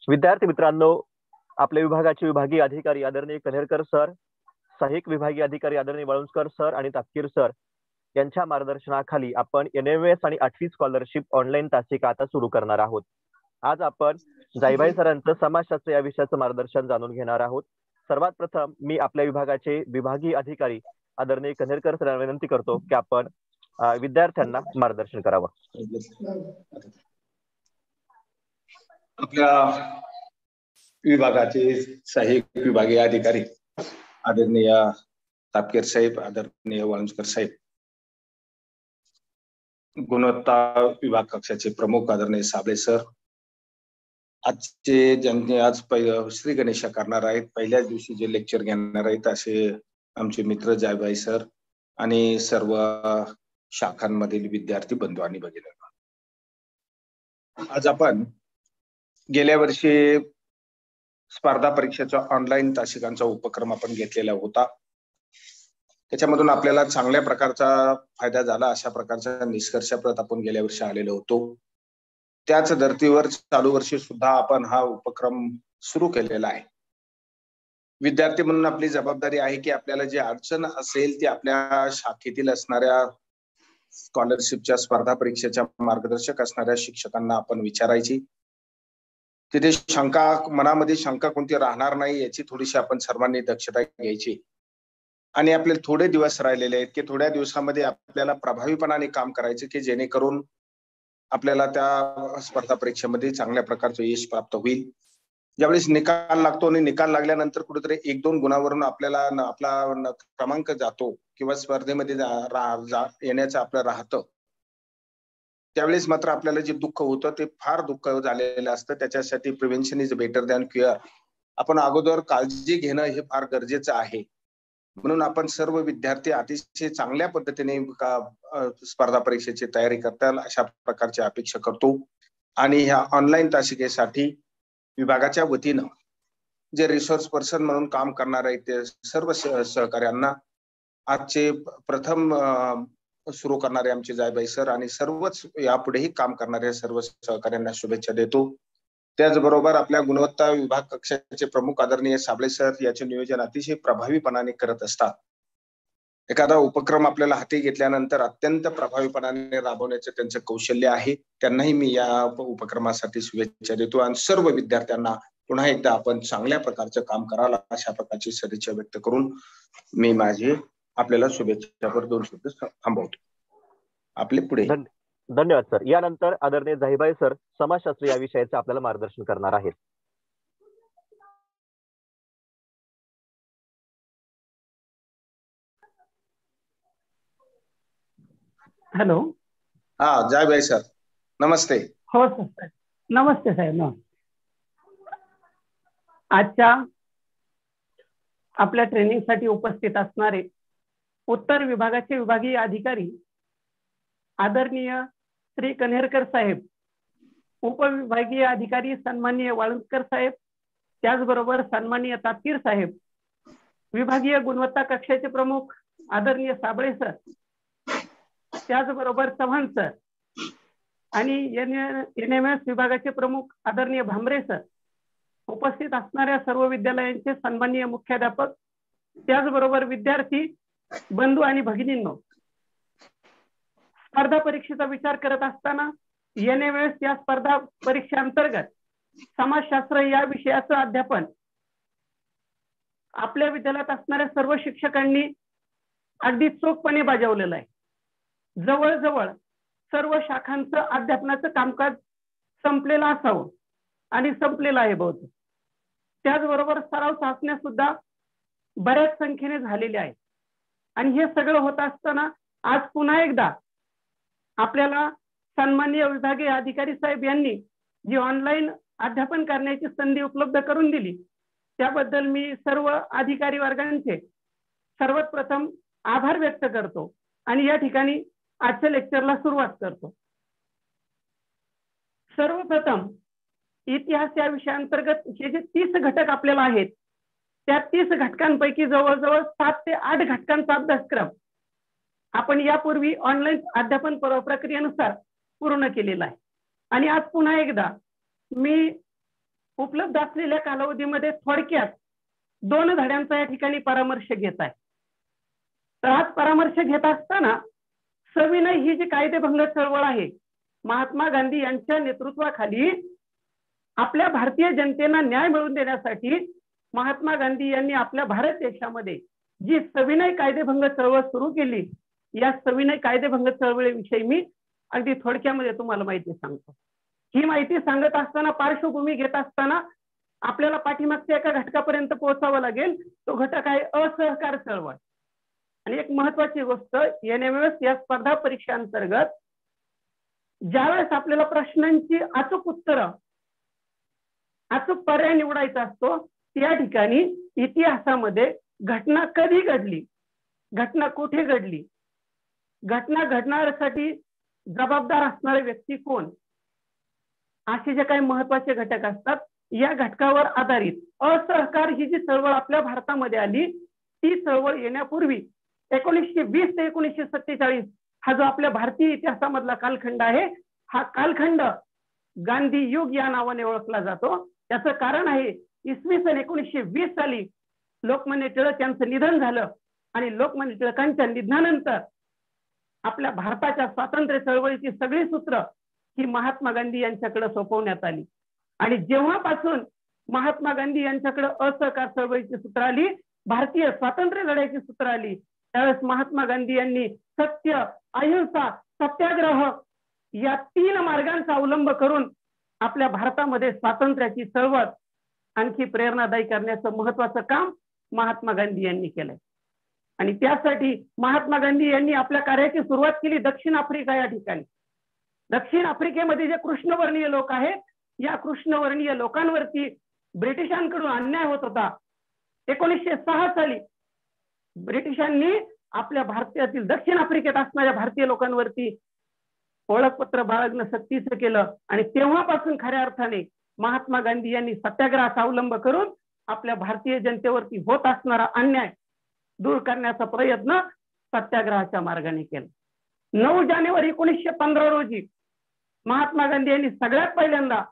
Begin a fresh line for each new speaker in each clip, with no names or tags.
विद्यार्थी मित्रांनो, आपल्या विभागाचे विभागीय अधिकारी आदरणीय कन्हेरकर सर, सहाय्यक विभागीय अधिकारी आदरणीय वाळुंजकर सर आणि तापकीर सर यांच्या मार्गदर्शनाखाली आपण NMS आणि 8वी स्कॉलरशिप ऑनलाईन तासिका आता सुरू करणार आहोत। आज आपण जायभाई सरांचं समाजशास्त्र या विषयाचं मार्गदर्शन जाणून घेणार आहोत। सर्वात प्रथम मी आपल्या विभागाचे विभागीय अधिकारी आदरणीय कन्हेरकर सरांना विनंती करतो की आपण विद्यार्थ्यांना मार्गदर्शन करावं।
आपल्या विभागाचे सहाय्यक विभागीय अधिकारी आदरणीय तापकीर साहेब, आदरणीय वाळुंजकर साहेब, गुणवत्ता विभाग कक्षाचे प्रमुख आदरणीय साबळे सर, आजचे ज्यांनी आज श्री गणेश करणार आहेत, पहिल्याच दिवशी जे लेक्चर घेणार आहेत असे आमचे मित्र जायभाई सर आणि सर्व शाखांमधील विद्यार्थी बंधू आणि भगिनींनो, आज आपण गेल्या वर्षी स्पर्धा परीक्षेचा ऑनलाईन तासिकांचा उपक्रम आपण घेतलेला होता। त्याच्यामधून आपल्याला चांगल्या प्रकारचा फायदा झाला, अशा प्रकारचा निष्कर्षाप्रत आपण गेल्या वर्षी आलेलो होतो। त्याच धर्तीवर चालू वर्षी सुद्धा आपण हा उपक्रम सुरू केलेला आहे। विद्यार्थी म्हणून आपली जबाबदारी आहे की आपल्याला जी अडचण असेल ती आपल्या शाखेतील असणाऱ्या स्कॉलरशिपच्या स्पर्धा परीक्षेच्या मार्गदर्शक असणाऱ्या शिक्षकांना आपण विचारायची। तिथे मनामध्ये शंका कोणती राहणार नाही याची थोडीशी आपण सर्वांनी दक्षता घ्यायची आणि आपले थोडे दिवस राहिलेले आहेत की थोड्या दिवसामध्ये आपल्याला प्रभावीपणाने काम करायचे की जेणेकरून आपल्याला त्या स्पर्धा परीक्षेमध्ये चांगल्या प्रकारचं यश प्राप्त होईल। ज्यावेळेस निकाल लागतो आणि निकाल लागल्यानंतर कुठेतरी 1-2 गुणावरून आपल्याला आपला क्रमांक जातो किंवा स्पर्धेमध्ये येण्याचं आपलं राहतं, त्यावेळेस मात्र आपल्याला जे दुःख होतं ते फार दुःख झालेलं असतं। त्याच्यासाठी prevention is better than cure, आपण अगोदर काळजी घेणं हे फार गरजेचं आहे। म्हणून आपण सर्व विद्यार्थी अतिशय चांगल्या पद्धतीने स्पर्धा परीक्षेची तयारी करताल अशा प्रकारची अपेक्षा करतो। आणि ह्या ऑनलाईन तासिकेसाठी विभागाच्या वतीनं जे रिसोर्स पर्सन म्हणून काम करणार आहेत ते सर्व सहकार्यांना आजचे प्रथम सुरू करणारे आमचे जायभाई सर आणि सर्वच यापुढेही काम करणाऱ्या सर्व सहकार्यांना शुभेच्छा देतो। त्याचबरोबर आपल्या गुणवत्ता विभाग कक्षाचे प्रमुख आदरणीय साबळे सर याचे नियोजन अतिशय प्रभावीपणाने करत असतात। एखादा उपक्रम आपल्याला हाती घेतल्यानंतर अत्यंत प्रभावीपणाने राबवण्याचे त्यांचे कौशल्य आहे। त्यांनाही मी या उपक्रमासाठी शुभेच्छा देतो आणि सर्व विद्यार्थ्यांना पुन्हा एकदा आपण चांगल्या प्रकारचं काम कराल अशा प्रकारची सदिच्छा व्यक्त करून मी माझे आपल्याला शुभेच्छापर 2 शब्द थांबवतो। आपले पुढे
धन्यवाद सर। यानंतर आदरणीय जायभाई सर समाजशास्त्र या विषयाचे आपल्याला मार्गदर्शन करणार आहेत।
हॅलो,
हा जायभाई सर नमस्ते।
हो सर, नमस्ते साहेब। आजच्या आपल्या ट्रेनिंगसाठी उपस्थित असणारे उत्तर विभागाचे विभागीय अधिकारी आदरणीय श्री कन्हेरकर साहेब, उपविभागीय अधिकारी सन्माननीय वाळुंजकर साहेब, त्याचबरोबर सन्माननीय तापकीर साहेब, विभागीय गुणवत्ता कक्षाचे प्रमुख आदरणीय साबळे सर, त्याचबरोबर चव्हाण सर आणि NMS विभागाचे प्रमुख आदरणीय भांबरे सर, उपस्थित असणाऱ्या सर्व विद्यालयांचे सन्माननीय मुख्याध्यापक, त्याचबरोबर विद्यार्थी बंधू आणि भगिनींनो, स्पर्धा परीक्षेचा विचार करत असताना NMS या स्पर्धा परीक्षेअंतर्गत समाजशास्त्र या विषयाचं अध्यापन आपल्या विद्यालयात असणाऱ्या सर्व शिक्षकांनी अगदी चोखपणे बजावलेलं आहे। जवळजवळ सर्व शाखांचं अध्यापनाचं कामकाज संपलेलं असावं आणि संपलेलं आहे बहुतेक। त्याचबरोबर सराव चाचण्या सुद्धा बऱ्याच संख्येने झालेल्या आहेत आणि हे सगळं होत असताना आज पुन्हा एकदा आपल्याला सन्माननीय विभागीय अधिकारी साहेब यांनी जी ऑनलाईन अध्यापन करण्याची संधी उपलब्ध करून दिली त्याबद्दल मी सर्व अधिकारी वर्गांचे सर्वात प्रथम आभार व्यक्त करतो आणि या ठिकाणी आजच्या लेक्चरला सुरुवात करतो। सर्वप्रथम इतिहास या विषयाअंतर्गत हे जे 30 घटक आपल्याला आहेत त्या 30 घटकांपैकी जवळजवळ 7 ते 8 घटकांचा अभ्यासक्रम आपण यापूर्वी ऑनलाईन अध्यापन प्रक्रियेनुसार पूर्ण केलेला आहे। आणि आज पुन्हा एकदा मी उपलब्ध असलेल्या कालावधीमध्ये थोडक्यात 2 धड्यांचा या ठिकाणी परामर्श घेत आहे. तर आज परामर्श घेत असताना सविनय ही जी कायदेभंग चळवळ आहे, महात्मा गांधी यांच्या नेतृत्वाखाली आपल्या भारतीय जनतेला न्याय मिळवून देण्यासाठी महात्मा गांधी यांनी आपल्या भारत देशामध्ये जी सविनय कायदेभंग चळवळ सुरू केली, या सविनय कायदेभंग चळवळीविषयी मी अगदी थोडक्यामध्ये तुम्हाला माहिती सांगतो. ही माहिती सांगत असताना, पार्श्वभूमी घेत असताना आपल्याला पाठीमागच्या एका घटकापर्यंत पोहोचावं लागेल. तो घटक आहे असहकार चळवळ. आणि एक महत्वाची गोष्ट, NMS या स्पर्धा परीक्षांतर्गत ज्यावेळेस आपल्याला प्रश्नांची अचूक उत्तरं, अचूक पर्याय निवडायचा असतो, त्या ठिकाणी इतिहासामध्ये घटना कधी घडली, घटना कुठे घडली, घटना घडण्यासाठी जबाबदार असणारे व्यक्ती कोण, असे जे काही महत्वाचे घटक असतात, या घटकावर आधारित असहकार ही जी चळवळ आपल्या भारतामध्ये आली, ती चळवळ येण्यापूर्वी 1920 ते 1947 हा जो आपल्या भारतीय इतिहासामधला कालखंड आहे, हा कालखंड गांधी युग या नावाने ओळखला जातो. त्याचं कारण आहे, इसवी सन 1920 साली लोकमान्य टिळक यांचं निधन झालं आणि लोकमान्य टिळकांच्या निधनानंतर आपल्या भारताच्या स्वातंत्र्य चळवळीची सगळी सूत्र ही महात्मा गांधी यांच्याकडे सोपवण्यात आली. आणि जेव्हापासून महात्मा गांधी यांच्याकडे असहकार चळवळीची सूत्र आली, भारतीय स्वातंत्र्य लढ्याची सूत्र आली, त्यावेळेस महात्मा गांधी यांनी सत्य, अहिंसा, सत्याग्रह या 3 मार्गांचा अवलंब करून आपल्या भारतामध्ये स्वातंत्र्याची चळवळ आणखी प्रेरणादायी करण्याचं महत्वाचं काम महात्मा गांधी यांनी केलंय. आणि त्यासाठी महात्मा गांधी यांनी आपल्या कार्याची सुरुवात केली दक्षिण आफ्रिका या ठिकाणी. दक्षिण आफ्रिकेमध्ये जे कृष्णवर्णीय लोक आहेत, या कृष्णवर्णीय लोकांवरती ब्रिटिशांकडून अन्याय होत होता. 1906 साली ब्रिटिशांनी आपल्या भारतातील दक्षिण आफ्रिकेत असणाऱ्या भारतीय लोकांवरती ओळखपत्र बाळगणं सक्तीचं केलं. आणि तेव्हापासून खऱ्या अर्थाने महात्मा गांधी यांनी सत्याग्रहाचा अवलंब करून आपल्या भारतीय जनतेवरती होत असणारा अन्याय दूर करण्याचा प्रयत्न सत्याग्रहाच्या मार्गाने केला. 9 जानेवारी 1915 रोजी महात्मा गांधी यांनी सगळ्यात पहिल्यांदा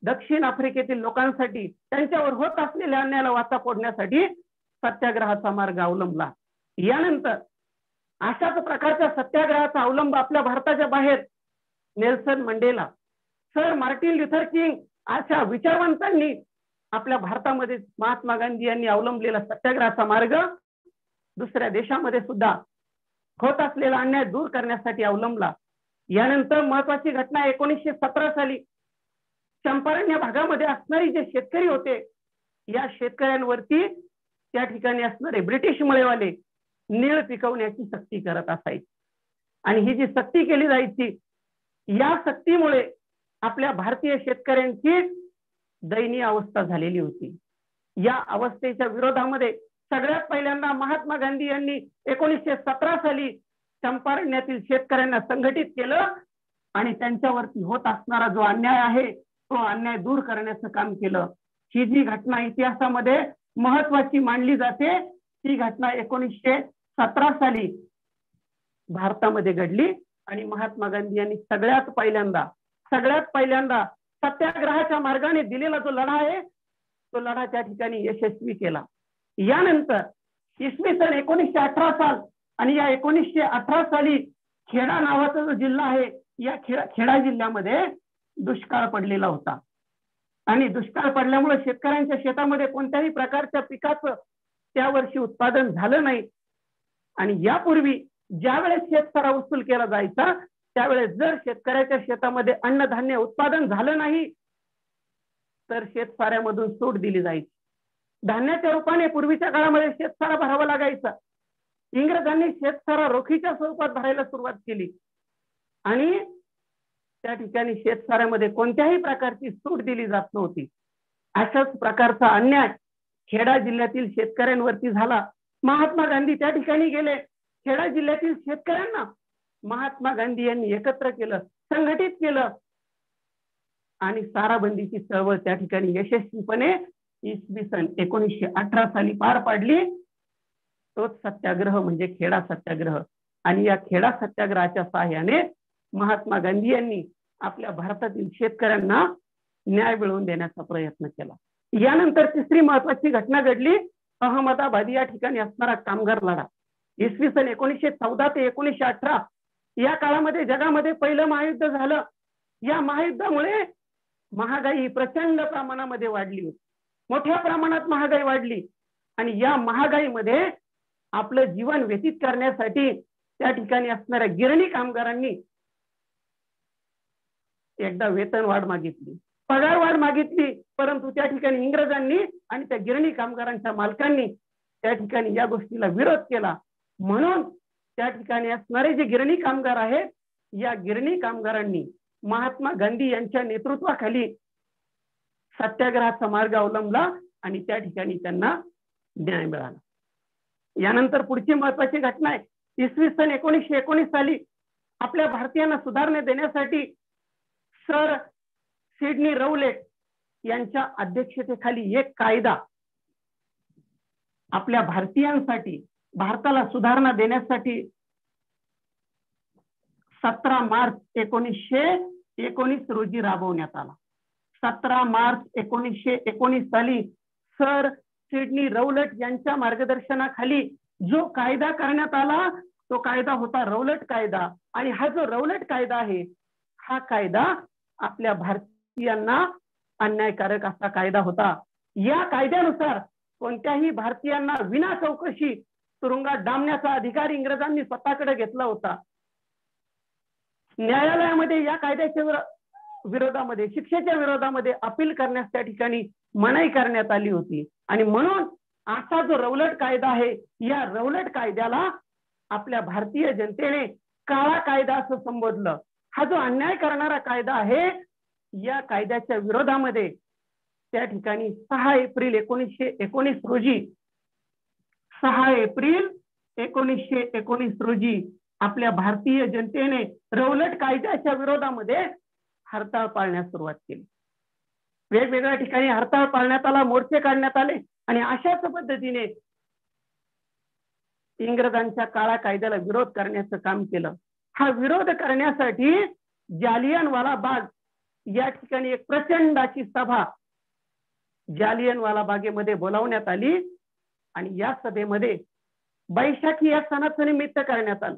दक्षिण आफ्रिकेतील लोकांसाठी त्यांच्यावर होत असलेल्या अन्यायाला वाचा फोडण्यासाठी सत्याग्रहाचा मार्ग अवलंबला. यानंतर अशाच प्रकारच्या सत्याग्रहाचा अवलंब आपल्या भारताच्या बाहेर नेल्सन मंडेला, सर मार्टिन ल्युथर किंग अशा विचारवंतांनी आपल्या भारतामध्ये महात्मा गांधी यांनी अवलंबलेला सत्याग्रहाचा मार्ग दुसऱ्या देशामध्ये सुद्धा होत असलेला अन्याय दूर करण्यासाठी अवलंबला. यानंतर महत्वाची घटना 1917 साली चंपारण या भागामध्ये असणारे जे शेतकरी होते, या शेतकऱ्यांवरती त्या ठिकाणी असणारे ब्रिटिश मळेवाले नीळ पिकवण्याची सक्ती करत असायची. आणि ही जी सक्ती केली जायची, या सक्तीमुळे आपल्या भारतीय शेतकऱ्यांची दयनीय अवस्था झालेली होती. या अवस्थेच्या विरोधामध्ये सगळ्यात पहिल्यांदा महात्मा गांधी यांनी 1917 साली चंपारण्यातील शेतकऱ्यांना संघटित केलं आणि त्यांच्यावरती होत असणारा जो अन्याय आहे, तो अन्याय दूर करण्याचं काम केलं. ही जी घटना इतिहासामध्ये महत्वाची मानली जाते, ती घटना 1917 साली भारतामध्ये घडली. आणि महात्मा गांधी यांनी सगळ्यात पहिल्यांदा सत्याग्रहाच्या मार्गाने दिलेला जो लढा आहे, तो लढा त्या ठिकाणी यशस्वी केला. यानंतर इसवी सन 1918 साल आणि या 1918 साली खेडा नावाचा जो जिल्हा आहे, या खेडा जिल्ह्यामध्ये दुष्काळ पडलेला होता. आणि दुष्काळ पडल्यामुळे शेतकऱ्यांच्या शेतामध्ये कोणत्याही प्रकारच्या पिकाचं त्या वर्षी उत्पादन झालं नाही. आणि यापूर्वी ज्यावेळेस शेतकरा वसूल केला जायचा, त्यावेळेस जर शेतकऱ्याच्या शेतामध्ये अन्नधान्य उत्पादन झालं नाही तर शेतसाऱ्यामधून सूट दिली जायची. धान्याच्या रूपाने पूर्वीच्या काळामध्ये शेतसारा भरावा लागायचा. इंग्रजांनी शेतसारा रोखीच्या स्वरूपात भरायला सुरुवात केली आणि त्या ठिकाणी शेतसाऱ्यामध्ये कोणत्याही प्रकारची सूट दिली जात नव्हती. अशाच प्रकारचा अन्याय खेडा जिल्ह्यातील शेतकऱ्यांवरती झाला. महात्मा गांधी त्या ठिकाणी गेले. खेडा जिल्ह्यातील शेतकऱ्यांना महात्मा गांधी यांनी एकत्र केलं, संघटित केलं आणि साराबंदीची चळवळ त्या ठिकाणी यशस्वीपणे इसवी सन 1918 साली पार पाडली. तोच सत्याग्रह म्हणजे खेडा सत्याग्रह. आणि या खेडा सत्याग्रहाच्या सहाय्याने महात्मा गांधी यांनी आपल्या भारतातील शेतकऱ्यांना न्याय मिळवून देण्याचा प्रयत्न केला. यानंतर तिसरी महत्वाची घटना घडली, अहमदाबाद या ठिकाणी असणारा कामगार लढा. इसवी सन 1914 ते 1918 या काळामध्ये जगामध्ये पहिलं महायुद्ध झालं. या महायुद्धामुळे महागाई प्रचंड प्रमाणामध्ये वाढली होती, मोठ्या प्रमाणात महागाई वाढली. आणि या महागाईमध्ये आपलं जीवन व्यतीत करण्यासाठी त्या ठिकाणी असणाऱ्या गिरणी कामगारांनी एकदा वेतन वाढ मागितली, पगार वाढ मागितली, परंतु त्या ठिकाणी इंग्रजांनी आणि त्या गिरणी कामगारांच्या मालकांनी त्या ठिकाणी या गोष्टीला विरोध केला. म्हणून त्या ठिकाणी असणारे जे गिरणी कामगार आहेत, या गिरणी कामगारांनी महात्मा गांधी यांच्या नेतृत्वाखाली सत्याग्रहाचा मार्ग अवलंबला आणि त्या ठिकाणी त्यांना न्याय मिळाला. यानंतर पुढची महत्वाची घटना आहे, इसवी सन 1919 साली आपल्या भारतीयांना सुधारणा देण्यासाठी सर सिडनी रौलेट यांच्या अध्यक्षतेखाली एक कायदा आपल्या भारतीयांसाठी, भारताला सुधारणा देण्यासाठी 17 मार्च 1919 रोजी राबवण्यात आला. 17 मार्च 1919 साली सर सिडनी रौलेट यांच्या मार्गदर्शनाखाली जो कायदा करण्यात आला तो कायदा होता रौलेट कायदा. आणि हा जो रौलेट कायदा आहे, हा कायदा आपल्या भारतीयांना अन्यायकारक असा कायदा होता. या कायद्यानुसार कोणत्याही भारतीयांना विना चौकशी तुरुंगात डांबण्याचा अधिकार इंग्रजांनी स्वतःकडे घेतला होता. न्यायालयामध्ये या कायद्याच्या विरोधामध्ये, शिक्षेच्या विरोधामध्ये अपील करण्यास त्या ठिकाणी मनाई करण्यात आली होती. आणि म्हणून असा जो रौलट कायदा आहे, या रौलट कायद्याला आपल्या भारतीय जनतेने काळा कायदा असं संबोधलं. हा जो अन्याय करणारा कायदा आहे, या कायद्याच्या विरोधामध्ये त्या ठिकाणी 6 एप्रिल 1919 रोजी 6 एप्रिल 1919 रोजी आपल्या भारतीय जनतेने रौलट कायद्याच्या विरोधामध्ये हरताळ पाळण्यास सुरुवात केली. वेगवेगळ्या ठिकाणी हरताळ पाळण्यात आला, मोर्चे काढण्यात आले आणि अशाच पद्धतीने इंग्रजांच्या काळा कायद्याला विरोध करण्याचं काम केलं. हा विरोध करण्यासाठी जालियनवाला बाग या ठिकाणी एक प्रचंडाची सभा जालियनवाला बागेमध्ये बोलावण्यात आली आणि या सभेमध्ये बैशाखी या सणाचं निमित्त करण्यात आलं.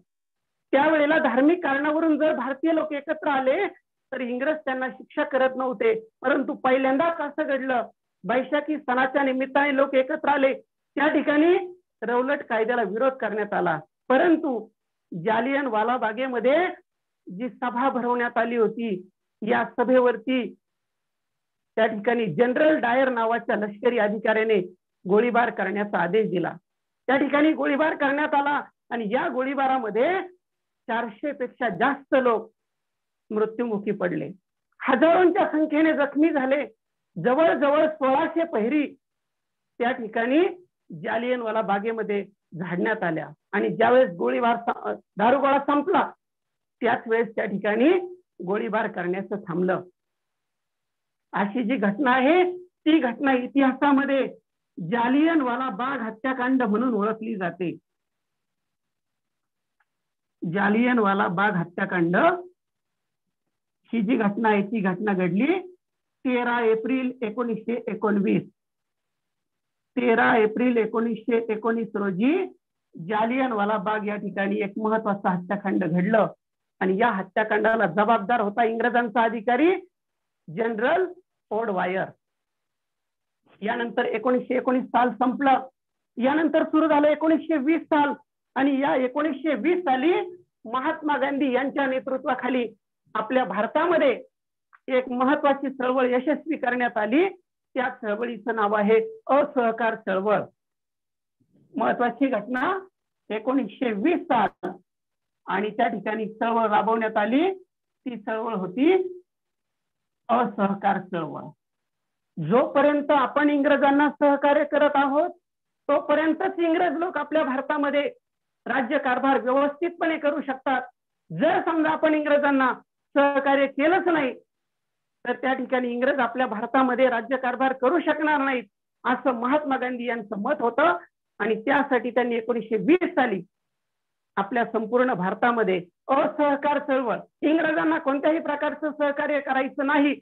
त्यावेळेला धार्मिक कारणावरून जर भारतीय लोक एकत्र आले तर इंग्रज त्यांना शिक्षा करत नव्हते, परंतु पहिल्यांदाच असं घडलं, बैशाखी सणाच्या निमित्ताने लोक एकत्र आले, त्या ठिकाणी रौलट कायद्याला विरोध करण्यात आला. परंतु जालियनवाला बागेमध्ये जी सभा भरवण्यात आली होती, या सभेवरती त्या ठिकाणी जनरल डायर नावाच्या लष्करी अधिकाऱ्याने गोळीबार करण्याचा आदेश दिला. त्या ठिकाणी गोळीबार करण्यात आला आणि या गोळीबारामध्ये 400 पेक्षा जास्त लोक मृत्युमुखी पडले, हजारोंच्या संख्येने जखमी झाले. जवळजवळ 1600 पहिरी त्या ठिकाणी जालियनवाला बागेमध्ये झाडण्यात आल्या आणि ज्यावेळेस गोळीबार दारुगोळा संपला त्याच वेळेस त्या ठिकाणी गोळीबार करण्याचं थांबलं. अशी जी घटना आहे ती घटना इतिहासामध्ये जालियनवाला बाग हत्याकांड म्हणून ओळखली जाते. जालियनवाला बाग हत्याकांड ही जी घटना आहे ती घटना घडली 13 एप्रिल 1919. 13 एप्रिल 1919 रोजी जालियनवाला बाग या ठिकाणी एक महत्वाचा हत्याकांड घडलं आणि या हत्याकांडाला जबाबदार होता इंग्रजांचा अधिकारी जनरल ओडवायर. यानंतर 1919 साल संपलं, यानंतर सुरू झालं 1920 साल आणि या 1920 साली महात्मा गांधी यांच्या नेतृत्वाखाली आपल्या भारतामध्ये एक महत्वाची चळवळ यशस्वी करण्यात आली. त्या चळवळीचं नाव आहे असहकार चळवळ. महत्वाची घटना 1920 साल आणि त्या ठिकाणी चळवळ राबवण्यात आली. ती चळवळ होती असहकार चळवळ. जोपर्यंत आपण इंग्रजांना सहकार्य करत आहोत तोपर्यंतच इंग्रज लोक आपल्या भारतामध्ये राज्यकारभार व्यवस्थितपणे करू शकतात. जर समजा आपण इंग्रजांना सहकार्य केलंच नाही तर त्या ठिकाणी इंग्रज आपल्या भारतामध्ये राज्यकारभार करू शकणार नाहीत, असं महात्मा गांधी यांचं मत होतं. आणि त्यासाठी त्यांनी 1920 साली आपल्या संपूर्ण भारतामध्ये असहकार चळवळ, इंग्रजांना कोणत्याही प्रकारचं सहकार्य करायचं नाही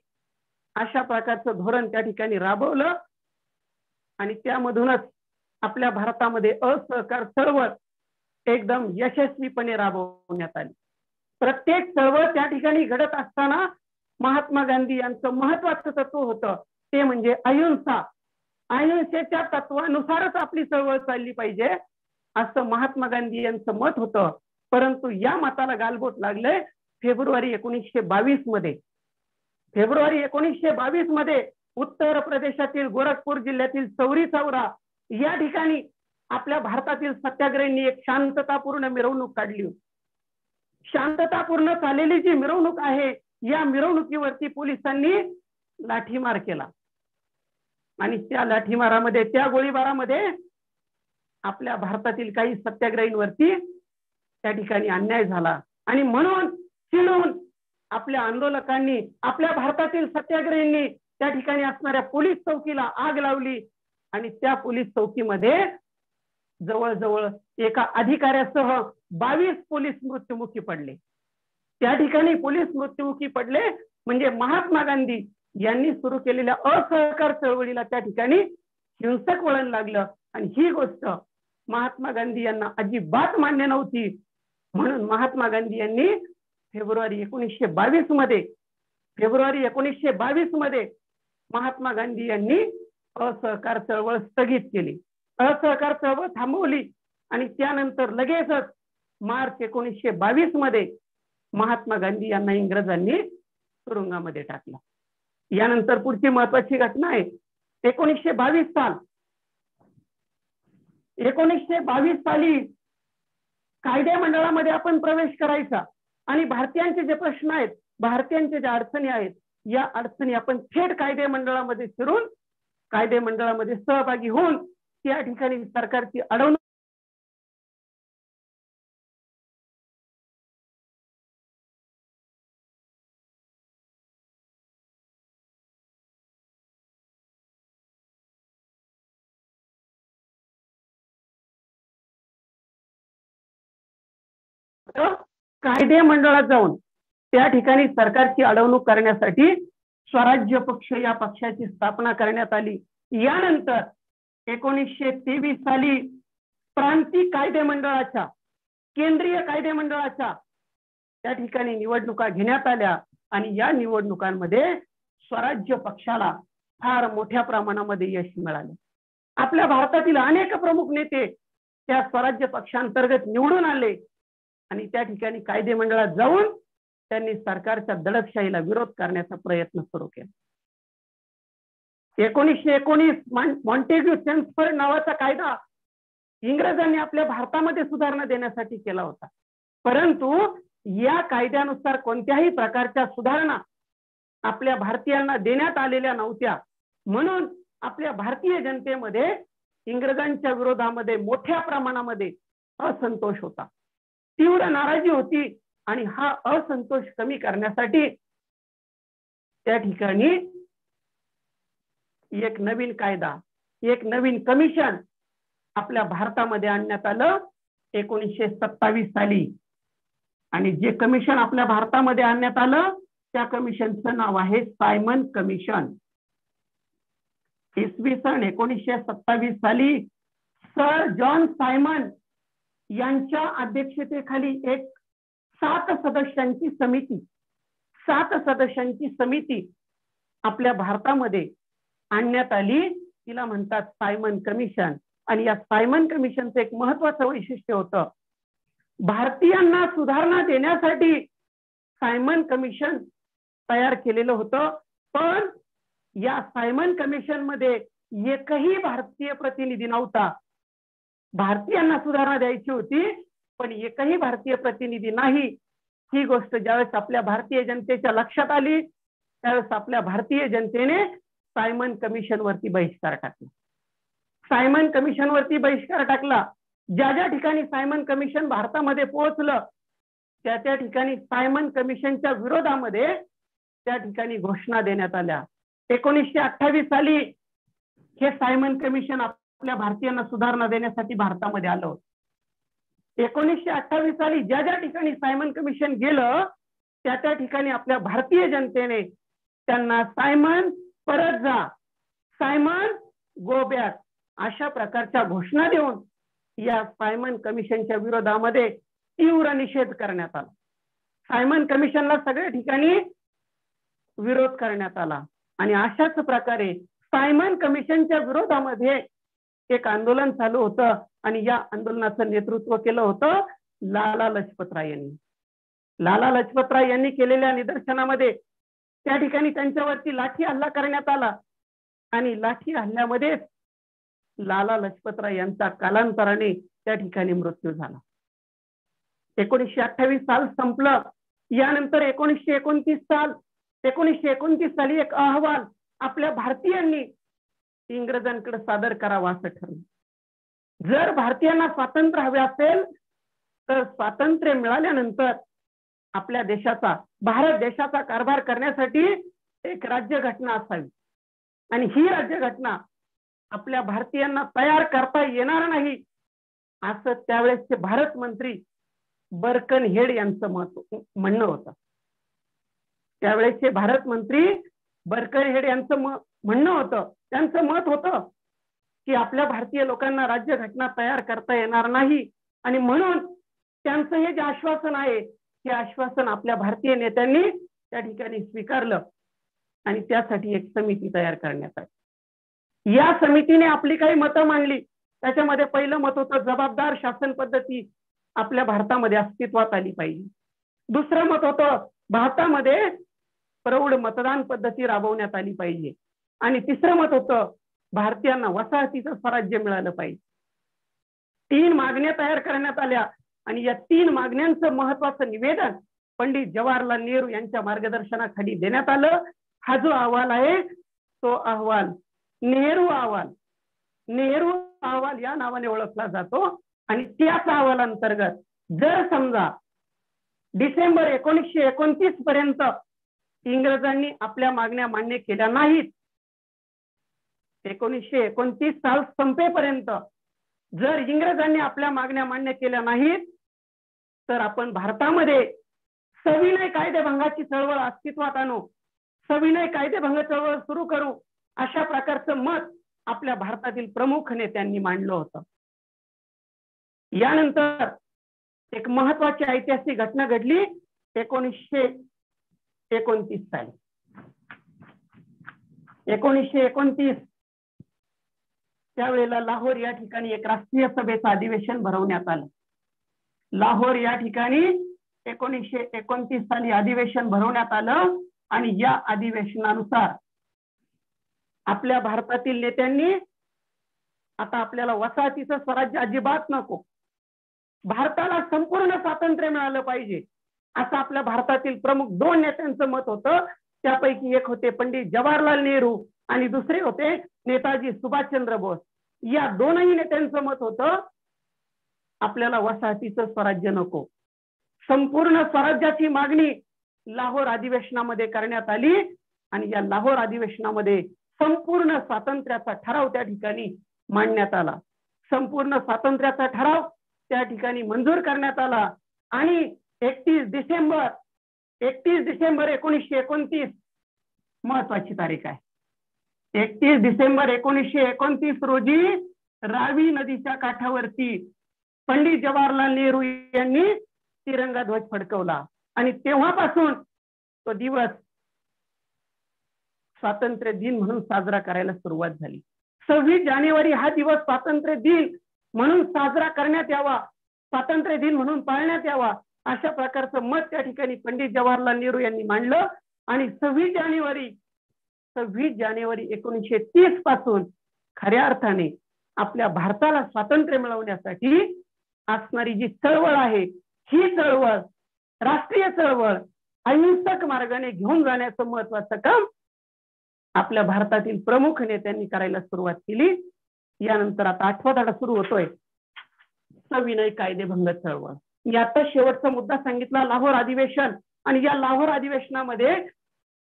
अशा प्रकारचं धोरण त्या ठिकाणी राबवलं आणि त्यामधूनच आपल्या भारतामध्ये असहकार चळवळ एकदम यशस्वीपणे राबवण्यात आली. प्रत्येक चळवळ त्या ठिकाणी घडत असताना महात्मा गांधी यांचं महत्वाचं तत्व होतं ते म्हणजे अहिंसा. अहिंसेच्या तत्वानुसारच आपली चळवळ चालली पाहिजे असं महात्मा गांधी यांचं मत होतं. परंतु या मताला गालबोट लागलंय फेब्रुवारी 1922 मध्ये. फेब्रुवारी 1922 मध्ये उत्तर प्रदेशातील गोरखपूर जिल्ह्यातील चौरी चौरा या ठिकाणी आपल्या भारतातील सत्याग्रहींनी एक शांततापूर्ण मिरवणूक काढली. शांततापूर्ण चाललेली जी मिरवणूक आहे या मिरवणुकीवरती पोलिसांनी लाठीमार केला आणि त्या लाठीमारामध्ये त्या गोळीबारामध्ये आपल्या भारतातील काही सत्याग्रहींवरती त्या ठिकाणी अन्याय झाला आणि म्हणून चिडून आपल्या आंदोलकांनी आपल्या भारतातील सत्याग्रहींनी त्या ठिकाणी असणाऱ्या पोलीस चौकीला आग लावली आणि त्या पोलीस चौकीमध्ये जवळजवळ एका अधिकाऱ्यासह 22 पोलीस मृत्युमुखी पडले. त्या ठिकाणी पोलीस मृत्युमुखी पडले म्हणजे महात्मा गांधी यांनी सुरू केलेल्या असहकार चळवळीला त्या ठिकाणी हिंसक वळण लागलं आणि ही गोष्ट महात्मा गांधी यांना अजिबात मान्य नव्हती. म्हणून महात्मा गांधी यांनी फेब्रुवारी 1922 मध्ये महात्मा गांधी यांनी असहकार चळवळ स्थगित केली, असहकार चळवळ थांबवली आणि त्यानंतर लगेचच मार्च 1922 मध्ये महात्मा गांधी यांना इंग्रजांनी तुरुंगामध्ये टाकलं. यानंतर पुढची महत्वाची घटना आहे 1922 साल. 1922 साली कायदे मंडळामध्ये आपण प्रवेश करायचा आणि भारतीयांचे जे प्रश्न आहेत, भारतीयांचे ज्या अडचणी आहेत, या अडचणी आपण थेट कायदे मंडळामध्ये फिरून कायदे मंडळामध्ये सहभागी होऊन त्या ठिकाणी सरकारची अडवणूक कायदे मंडळात जाऊन त्या ठिकाणी सरकारची अडवणूक करण्यासाठी स्वराज्य पक्ष या पक्षाची स्थापना करण्यात आली. यानंतर 1923 साली प्रांतिक कायदे मंडळाच्या, केंद्रीय कायदे मंडळाच्या त्या ठिकाणी निवडणुका घेण्यात आल्या आणि या निवडणुकांमध्ये स्वराज्य पक्षाला फार मोठ्या प्रमाणामध्ये यश मिळाले. आपल्या भारतातील अनेक प्रमुख नेते त्या स्वराज्य पक्षांतर्गत निवडून आले आणि त्या ठिकाणी कायदे मंडळात जाऊन त्यांनी सरकारच्या दडपशाहीला विरोध करण्याचा प्रयत्न सुरू केला. 1919 मॉन्टेग्यू चेम्सफोर्ड नावाचा कायदा इंग्रजांनी आपल्या भारतामध्ये सुधारणा देण्यासाठी केला होता. परंतु या कायद्यानुसार कोणत्याही प्रकारच्या सुधारणा आपल्या भारतीयांना देण्यात आलेल्या नव्हत्या. म्हणून आपल्या भारतीय जनतेमध्ये इंग्रजांच्या विरोधामध्ये मोठ्या प्रमाणामध्ये असंतोष होता, तीव्र नाराजी होती आणि हा असंतोष कमी करण्यासाठी त्या ठिकाणी एक नवीन कायदा, एक नवीन कमिशन आपल्या भारतामध्ये आणण्यात आलं 1927 साली. आणि जे कमिशन आपल्या भारतामध्ये आणण्यात आलं त्या कमिशनचं नाव आहे सायमन कमिशन. इसवी सन 1927 साली सर जॉन सायमन यांच्या अध्यक्षतेखाली एक 7 सदस्यांची समिती आपल्या भारतामध्ये आणण्यात आली. तिला म्हणतात सायमन कमिशन. आणि या सायमन कमिशनचं एक महत्वाचं वैशिष्ट्य होतं, भारतीयांना सुधारणा देण्यासाठी सायमन कमिशन तयार केलेलं होतं. पण या सायमन कमिशन मध्ये एकही भारतीय प्रतिनिधी नव्हता. भारतीयांना सुधारणा द्यायची होती पण एकही भारतीय प्रतिनिधी नाही. ही गोष्ट ज्यावेळेस आपल्या भारतीय जनतेच्या लक्षात आली त्यावेळेस आपल्या भारतीय जनतेने सायमन कमिशन वरती बहिष्कार टाकला. सायमन कमिशन वरती बहिष्कार टाकला. ज्या ज्या ठिकाणी सायमन कमिशन भारतामध्ये पोहोचलं त्या त्या ठिकाणी सायमन कमिशनच्या विरोधामध्ये त्या ठिकाणी घोषणा देण्यात आल्या. 1928 साली हे सायमन कमिशन आपल्या भारतीयांना सुधारणा देण्यासाठी भारतामध्ये आलं. 1928 साली ज्या ज्या ठिकाणी सायमन कमिशन गेलं त्या त्या ठिकाणी आपल्या भारतीय जनतेने त्यांना सायमन परत जा, सायमन गो बॅक अशा प्रकारच्या घोषणा देऊन या सायमन कमिशनच्या विरोधामध्ये तीव्र निषेध करण्यात आला. सायमन कमिशनला सगळ्या ठिकाणी विरोध करण्यात आला आणि अशाच प्रकारे सायमन कमिशनच्या विरोधामध्ये एक आंदोलन चालू होतं आणि या आंदोलनाचं नेतृत्व केलं होतं लाला लजपतराय यांनी. लाला लजपतराय यांनी केलेल्या निदर्शनामध्ये त्या ठिकाणी त्यांच्यावरती लाठी हल्ला करण्यात आला आणि लाठी हल्ल्यामध्ये लाला लजपतराय यांचा कालांतराने त्या ठिकाणी मृत्यू झाला. 1928 साल संपलं. यानंतर 1929 साली एक अहवाल आपल्या भारतीयांनी इंग्रजांकडे सादर करावा असं ठरलं. जर भारतीयांना स्वातंत्र्य हवे असेल तर स्वातंत्र्य मिळाल्यानंतर आपल्या देशाचा, भारत देशाचा कारभार करण्यासाठी एक राज्यघटना असावी आणि ही राज्यघटना आपल्या भारतीयांना तयार करता येणार नाही असं त्यावेळेसचे भारत मंत्री बर्कनहेड यांचं म्हणणं होतं. त्यावेळेसचे भारत मंत्री बर्कनहेड यांचं म्हणणं होतं, त्यांचं मत होतं की आपल्या भारतीय लोकांना राज्यघटना तयार करता येणार नाही आणि म्हणून त्यांचं हे जे आश्वासन आहे हे आश्वासन आपल्या भारतीय नेत्यांनी त्या ठिकाणी स्वीकारलं आणि त्यासाठी एक समिती तयार करण्यात आली. या समितीने आपली काही मतं मांडली. त्याच्यामध्ये पहिलं मत होतं जबाबदार शासन पद्धती आपल्या भारतामध्ये अस्तित्वात आली पाहिजे. दुसरं मत होतं भारतामध्ये प्रौढ मतदान पद्धती राबवण्यात आली पाहिजे आणि तिसरं मत होतं भारतीयांना वसाहतीचं स्वराज्य मिळालं पाहिजे. 3 मागण्या तयार करण्यात आल्या आणि या 3 मागण्यांचं महत्वाचं निवेदन पंडित जवाहरलाल नेहरू यांच्या मार्गदर्शनाखाली देण्यात आलं. हा जो अहवाल आहे तो अहवाल नेहरू अहवाल या नावाने ओळखला जातो आणि त्याच अहवालांतर्गत जर समजा डिसेंबर 1929 पर्यंत इंग्रजांनी आपल्या मागण्या मान्य केल्या नाहीत, 1929 साल संपेपर्यंत जर इंग्रजांनी आपल्या मागण्या मान्य केल्या नाहीत तर आपण भारतामध्ये सविनय कायदेभंगाची चळवळ अस्तित्वात आणू, सविनय कायदेभंग चळवळ सुरू करू अशा प्रकारचं मत आपल्या भारतातील प्रमुख नेत्यांनी मांडलं होतं. यानंतर एक महत्वाची ऐतिहासिक घटना घडली 1929 साली. 1929 त्यावेळेला लाहोर या ठिकाणी एक राष्ट्रीय सभेचं अधिवेशन भरवण्यात आलं. लाहोर या ठिकाणी 1929 साली अधिवेशन भरवण्यात आलं आणि या अधिवेशनानुसार आपल्या भारतातील नेत्यांनी आता आपल्याला वसाहतीचं स्वराज्य अजिबात नको, भारताला संपूर्ण स्वातंत्र्य मिळालं पाहिजे असं आपल्या भारतातील प्रमुख 2 नेत्यांचं मत होतं. त्यापैकी एक होते पंडित जवाहरलाल नेहरू आणि दुसरे होते नेताजी सुभाषचंद्र बोस. या दोनही नेत्यांचं मत होतं आपल्याला वसाहतीचं स्वराज्य नको. संपूर्ण स्वराज्याची मागणी लाहोर अधिवेशनामध्ये करण्यात आली आणि या लाहोर अधिवेशनामध्ये संपूर्ण स्वातंत्र्याचा ठराव त्या ठिकाणी मांडण्यात आला. संपूर्ण स्वातंत्र्याचा ठराव त्या ठिकाणी मंजूर करण्यात आला आणि 31 डिसेंबर 1929 महत्वाची तारीख आहे. 31 डिसेंबर 1929 रोजी रावी नदीच्या काठावरती पंडित जवाहरलाल नेहरू यांनी तिरंगा ध्वज फडकवला आणि तेव्हापासून तो दिवस स्वातंत्र्य दिन म्हणून साजरा करायला सुरुवात झाली. 26 जानेवारी हा दिवस स्वातंत्र्य दिन म्हणून साजरा करण्यात यावा, स्वातंत्र्य दिन म्हणून पाळण्यात यावा अशा प्रकारचं मत त्या ठिकाणी पंडित जवाहरलाल नेहरू यांनी मांडलं आणि 26 जानेवारी 1930 पासून खऱ्या अर्थाने आपल्या भारताला स्वातंत्र्य मिळवण्यासाठी असणारी जी चळवळ आहे ही चळवळ राष्ट्रीय चळवळ अहिंसक मार्गाने घेऊन जाण्याचं महत्वाचं काम आपल्या भारतातील प्रमुख नेत्यांनी करायला सुरुवात केली. यानंतर आता 8वा धडा सुरू होतोय सविनय कायदेभंग चळवळ. याचा शेवटचा मुद्दा सांगितला लाहोर अधिवेशन आणि या लाहोर अधिवेशनामध्ये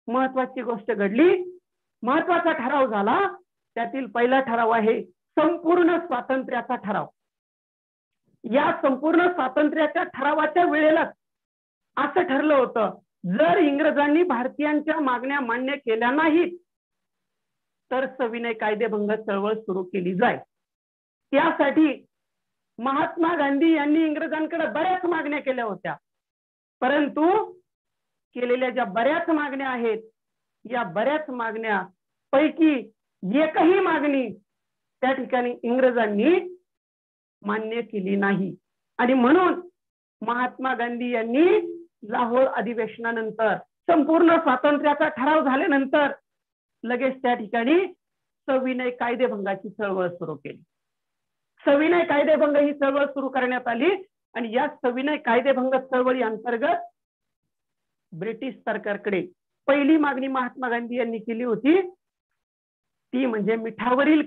महत्वाची गोष्ट घडली, महत्वाचा ठराव झाला. त्यातील पहिला ठराव आहे संपूर्ण स्वातंत्र्याचा ठराव. या संपूर्ण स्वातंत्र्याच्या ठरावाच्या वेळेला असं ठरलं होतं जर इंग्रजांनी भारतीयांच्या मागण्या मान्य केल्या नाहीत तर सविनय कायदेभंग चळवळ सुरू केली जाईल. त्यासाठी महात्मा गांधी यांनी इंग्रजांकडे बऱ्याच मागण्या केल्या होत्या, परंतु केलेल्या ज्या बऱ्याच मागण्या आहेत या बऱ्याच मागण्या पैकी एकही मागणी त्या ठिकाणी इंग्रजांनी मान्य केली नाही. आणि म्हणून महात्मा गांधी यांनी लाहोर अधिवेशनानंतर संपूर्ण स्वातंत्र्याचा ठराव झाल्यानंतर लगेच त्या ठिकाणी सविनय कायदेभंगाची चळवळ सुरू केली. सविनय कायदेभंग ही चळवळ सुरू करण्यात आली आणि या सविनय कायदेभंग चळवळी अंतर्गत ब्रिटिश सरकारकडे पहिली मागणी महात्मा गांधी यांनी केली होती ती म्हणजे मिठावरील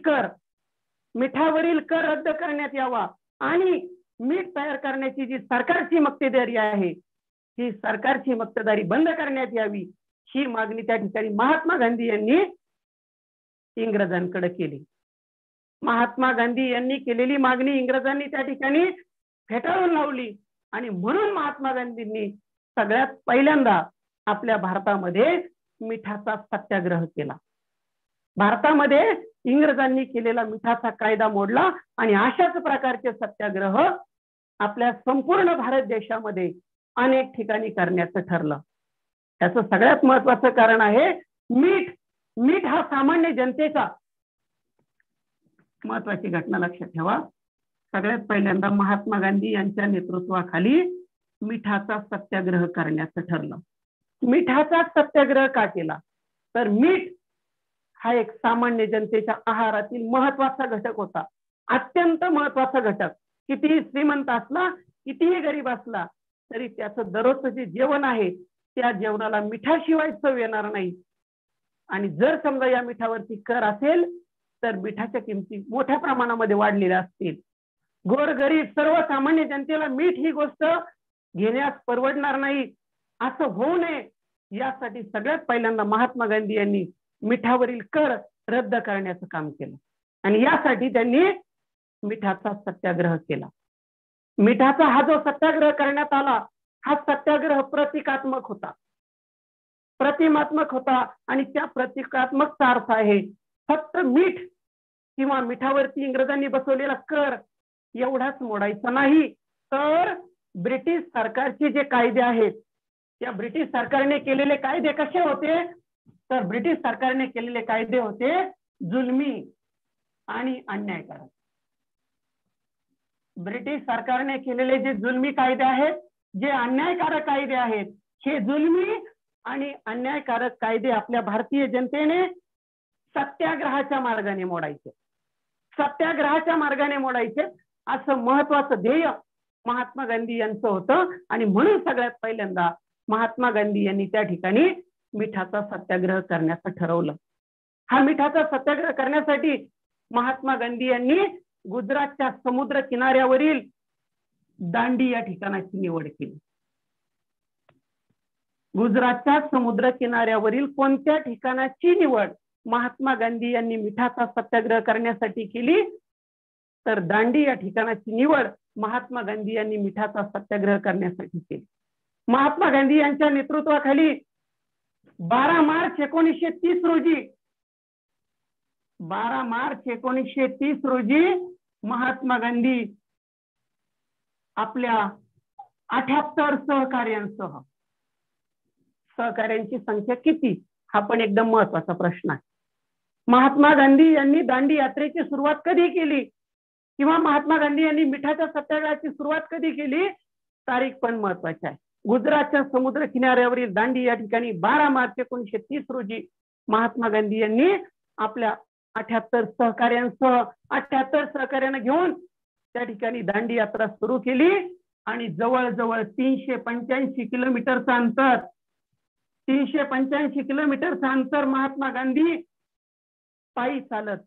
कर रद्द करण्यात यावा आणि मीठ तयार करण्याची जी सरकारची मक्तेदारी आहे ही सरकारची मक्तेदारी बंद करण्यात यावी, ही मागणी त्या ठिकाणी महात्मा गांधी यांनी इंग्रजांकडे केली. महात्मा गांधी यांनी केलेली मागणी इंग्रजांनी त्या ठिकाणी फेटाळून लावली आणि म्हणून महात्मा गांधींनी सगळ्यात पहिल्यांदा आपल्या भारतामध्ये मिठाचा सत्याग्रह केला. भारतामध्ये इंग्रजांनी केलेला मिठाचा कायदा मोडला आणि अशाच प्रकारचे सत्याग्रह आपल्या संपूर्ण भारत देशामध्ये अनेक ठिकाणी करण्याचं ठरलं. त्याचं सगळ्यात महत्वाचं कारण आहे मीठ हा सामान्य जनतेचा. महत्वाची घटना लक्षात ठेवा. सगळ्यात पहिल्यांदा महात्मा गांधी यांच्या नेतृत्वाखाली मिठाचा सत्याग्रह करण्याचं ठरलं. मिठाचा सत्याग्रह का केला तर मीठ हा एक सामान्य जनतेच्या आहारातील महत्वाचा घटक होता, अत्यंत महत्वाचा घटक. कितीही श्रीमंत असला कितीही गरीब असला तरी त्याचं दररोजचं जे जेवण आहे त्या जेवणाला मिठाशिवाय चव येणार नाही. आणि जर समजा या मिठावरती कर असेल तर मिठाच्या किमती मोठ्या प्रमाणामध्ये वाढलेल्या असतील. गोरगरीब सर्वसामान्य जनतेला मीठ ही गोष्ट घेण्यास परवडणार नाही असं होऊ नये यासाठी सगळ्यात पहिल्यांदा महात्मा गांधी यांनी मिठावरील कर रद्द करण्याचं काम केलं आणि यासाठी त्यांनी मिठाचा सत्याग्रह केला. मिठाचा हा जो सत्याग्रह करण्यात आला हा सत्याग्रह प्रतिकात्मक होता आणि त्या प्रतिकात्मकचा अर्थ आहे फक्त मीठ किंवा मिठावरती इंग्रजांनी बसवलेला कर एवढाच मोडायचा नाही, तर ब्रिटिश सरकारचे जे कायदे आहेत त्या ब्रिटिश सरकारने केलेले कायदे कसे होते तर ब्रिटिश सरकारने केलेले कायदे होते जुलमी आणि अन्यायकारक. ब्रिटिश सरकारने केलेले जे जुलमी कायदे आहेत, जे अन्यायकारक कायदे आहेत, हे जुलमी आणि अन्यायकारक कायदे आपल्या भारतीय जनतेने सत्याग्रहाच्या मार्गाने मोडायचे असं महत्वाचं ध्येय महात्मा गांधी यांचं होतं. आणि म्हणून सगळ्यात पहिल्यांदा महात्मा गांधी यांनी त्या ठिकाणी मिठाचा सत्याग्रह करण्याचं ठरवलं. हा मिठाचा सत्याग्रह करण्यासाठी महात्मा गांधी यांनी गुजरातच्या समुद्र किनाऱ्यावरील दांडी या ठिकाणाची निवड केली. गुजरातच्या समुद्र किनाऱ्यावरील कोणत्या ठिकाणाची निवड महात्मा गांधी यांनी मिठाचा सत्याग्रह करण्यासाठी केली तर दांडी या ठिकाणाची निवड महात्मा गांधी यांनी मिठाचा सत्याग्रह करण्यासाठी केली. महात्मा गांधी यांच्या नेतृत्वाखाली 12 मार्च 1930 रोजी महात्मा गांधी आपल्या 78 सहकार्यांची संख्या किती हा पण एकदम महत्वाचा प्रश्न आहे. महात्मा गांधी यांनी दांडी यात्रेची सुरुवात कधी केली किंवा महात्मा गांधी यांनी मिठाच्या सत्याग्रहाची सुरुवात कधी केली तारीख पण महत्वाची आहे. गुजरातच्या समुद्र किनाऱ्यावरील दांडी या ठिकाणी 12 मार्च 1930 रोजी महात्मा गांधी यांनी आपल्या 78 सहकार्यांना घेऊन त्या ठिकाणी दांडी यात्रा सुरू केली आणि जवळजवळ 385 किलोमीटरचं अंतर महात्मा गांधी पायी चालत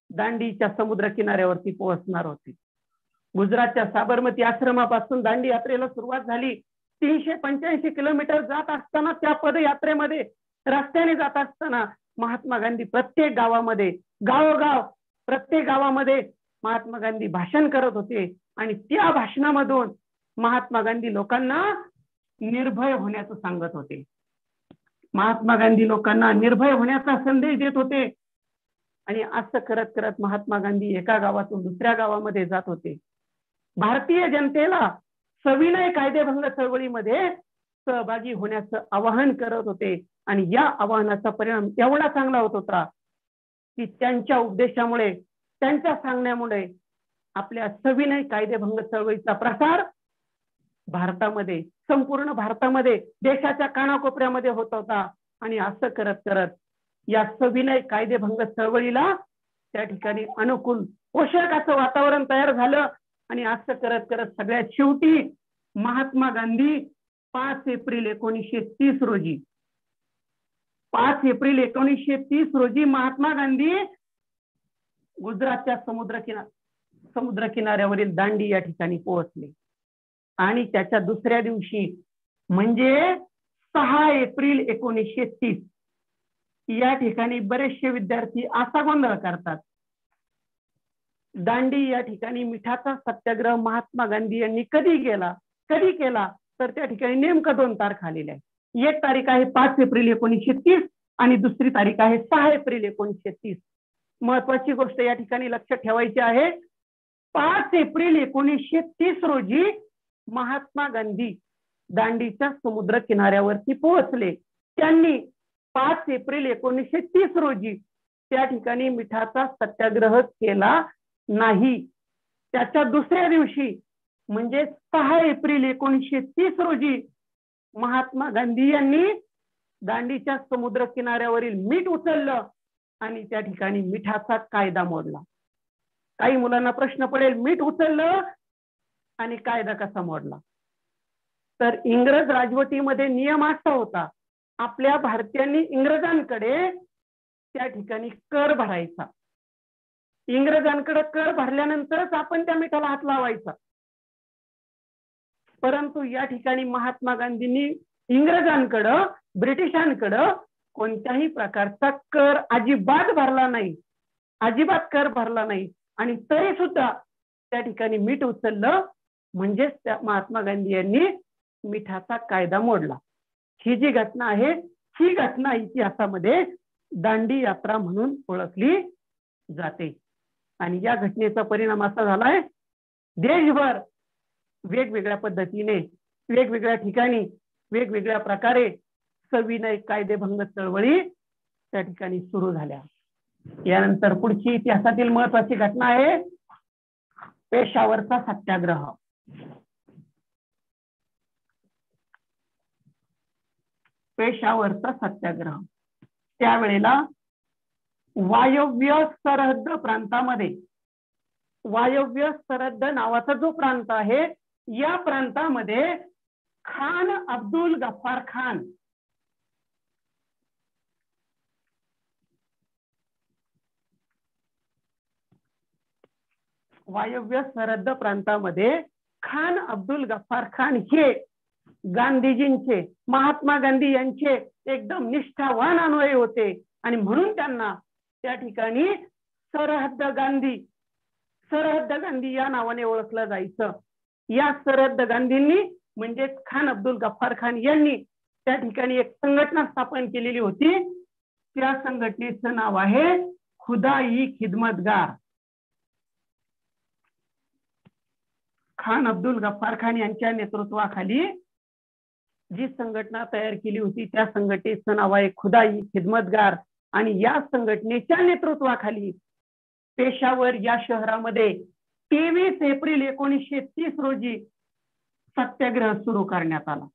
दांडीच्या समुद्र किनाऱ्यावरती पोहोचणार होते. गुजरातच्या साबरमती आश्रमापासून दांडी यात्रेला सुरुवात झाली. 385 किलोमीटर जात असताना त्या पदयात्रेमध्ये रस्त्याने जात असताना महात्मा गांधी प्रत्येक गावामध्ये महात्मा गांधी भाषण करत होते आणि त्या भाषणामधून महात्मा गांधी लोकांना निर्भय होण्याचं सांगत होते. महात्मा गांधी लोकांना निर्भय होण्याचा संदेश देत होते. आणि असं करत करत महात्मा गांधी एका गावातून दुसऱ्या गावामध्ये जात होते. भारतीय जनतेला सविनय कायदेभंग चळवळीमध्ये सहभागी होण्याचं आवाहन करत होते. आणि या आवाहनाचा परिणाम एवढा चांगला होत होता की त्यांच्या उपदेशामुळे, त्यांच्या सांगण्यामुळे आपल्या सविनय कायदेभंग चळवळीचा प्रसार भारतामध्ये, संपूर्ण भारतामध्ये, देशाच्या कानाकोपऱ्यामध्ये होत होता. आणि असं करत करत या सविनय कायदेभंग चळवळीला त्या ठिकाणी अनुकूल पोषक असं वातावरण तयार झालं. आणि असं करत करत सगळ्यात शेवटी महात्मा गांधी 5 एप्रिल 1930 रोजी 5 एप्रिल 1930 रोजी महात्मा गांधी गुजरातच्या समुद्र किनाऱ्यावरील दांडी या ठिकाणी पोहोचले. आणि त्याच्या दुसऱ्या दिवशी म्हणजे 6 एप्रिल 1930 या ठिकाणी बरेचसे विद्यार्थी असा गोंधळ करतात. दांडी या ठिकाणी मिठाचा सत्याग्रह महात्मा गांधी यांनी कधी केला तर त्या ठिकाणी नेमकं 2 तारखा आलेल्या आहेत. एक तारीख आहे 5 एप्रिल 1930 आणि दुसरी तारीख आहे 6 एप्रिल 1930. महत्वाची गोष्ट या ठिकाणी लक्षात ठेवायची आहे. 5 एप्रिल 1930 रोजी महात्मा गांधी दांडीच्या समुद्र किनाऱ्यावरती पोहोचले. त्यांनी 5 एप्रिल 1930 रोजी त्या ठिकाणी मिठाचा सत्याग्रह केला नाही. त्याच्या दुसऱ्या दिवशी म्हणजे 6 एप्रिल 1930 रोजी महात्मा गांधी यांनी दांडीच्या समुद्र किनाऱ्यावरील मीठ उचललं आणि त्या ठिकाणी मिठाचा कायदा मोडला. काही मुलांना प्रश्न पडेल, मीठ उचललं आणि कायदा कसा मोडला? तर इंग्रज राजवटीमध्ये नियम असा होता, आपल्या भारतीयांनी इंग्रजांकडे त्या ठिकाणी कर भरायचा. इंग्रजांकडे कर भरल्यानंतरच आपण त्या मिठाला हात लावायचा. परंतु या ठिकाणी महात्मा गांधींनी इंग्रजांकडं, ब्रिटिशांकडं कोणत्याही प्रकारचा कर अजिबात भरला नाही, अजिबात कर भरला नाही. आणि तरी सुद्धा त्या ठिकाणी मीठ उचललं म्हणजेच त्या महात्मा गांधी यांनी मिठाचा कायदा मोडला. ही जी घटना आहे, ही घटना इतिहासामध्ये दांडी यात्रा म्हणून ओळखली जाते. आणि या घटनेचा परिणाम असा झालाय, देशभर वेगवेगळ्या पद्धतीने, वेगवेगळ्या ठिकाणी, वेगवेगळ्या प्रकारे सविनय कायदेभंग चळवळी त्या ठिकाणी सुरू झाल्या. यानंतर पुढची इतिहासातील महत्वाची घटना आहे पेशावरचा सत्याग्रह. पेशावरचा सत्याग्रह त्यावेळेला वायव्य सरहद्द प्रांतामध्ये, वायव्य सरहद्द नावाचा जो प्रांत आहे, या प्रांतामध्ये खान अब्दुल गफ्फार खान वायव्य सरहद्द प्रांतामध्ये खान अब्दुल गफ्फार खान हे गांधीजींचे, महात्मा गांधी यांचे एकदम निष्ठावान अनुयायी होते. आणि म्हणून त्यांना त्या ठिकाणी सरहद्द गांधी या नावाने ओळखलं जायचं. या सरहद्द गांधींनी म्हणजे खान अब्दुल गफ्फार खान यांनी त्या ठिकाणी एक संघटना स्थापन केलेली होती. त्या संघटनेचं नाव आहे खुदा-ई खिदमतगार. खान अब्दुल गफ्फार खान यांच्या नेतृत्वाखाली जी संघटना तयार केली होती त्या संघटनेचं नाव आहे खुदा-ई खिदमतगार. आणि या संघटनेच्या नेतृत्वाखाली पेशावर या शहरामध्ये 23 एप्रिल 1930 रोजी सत्याग्रह सुरू करण्यात आला.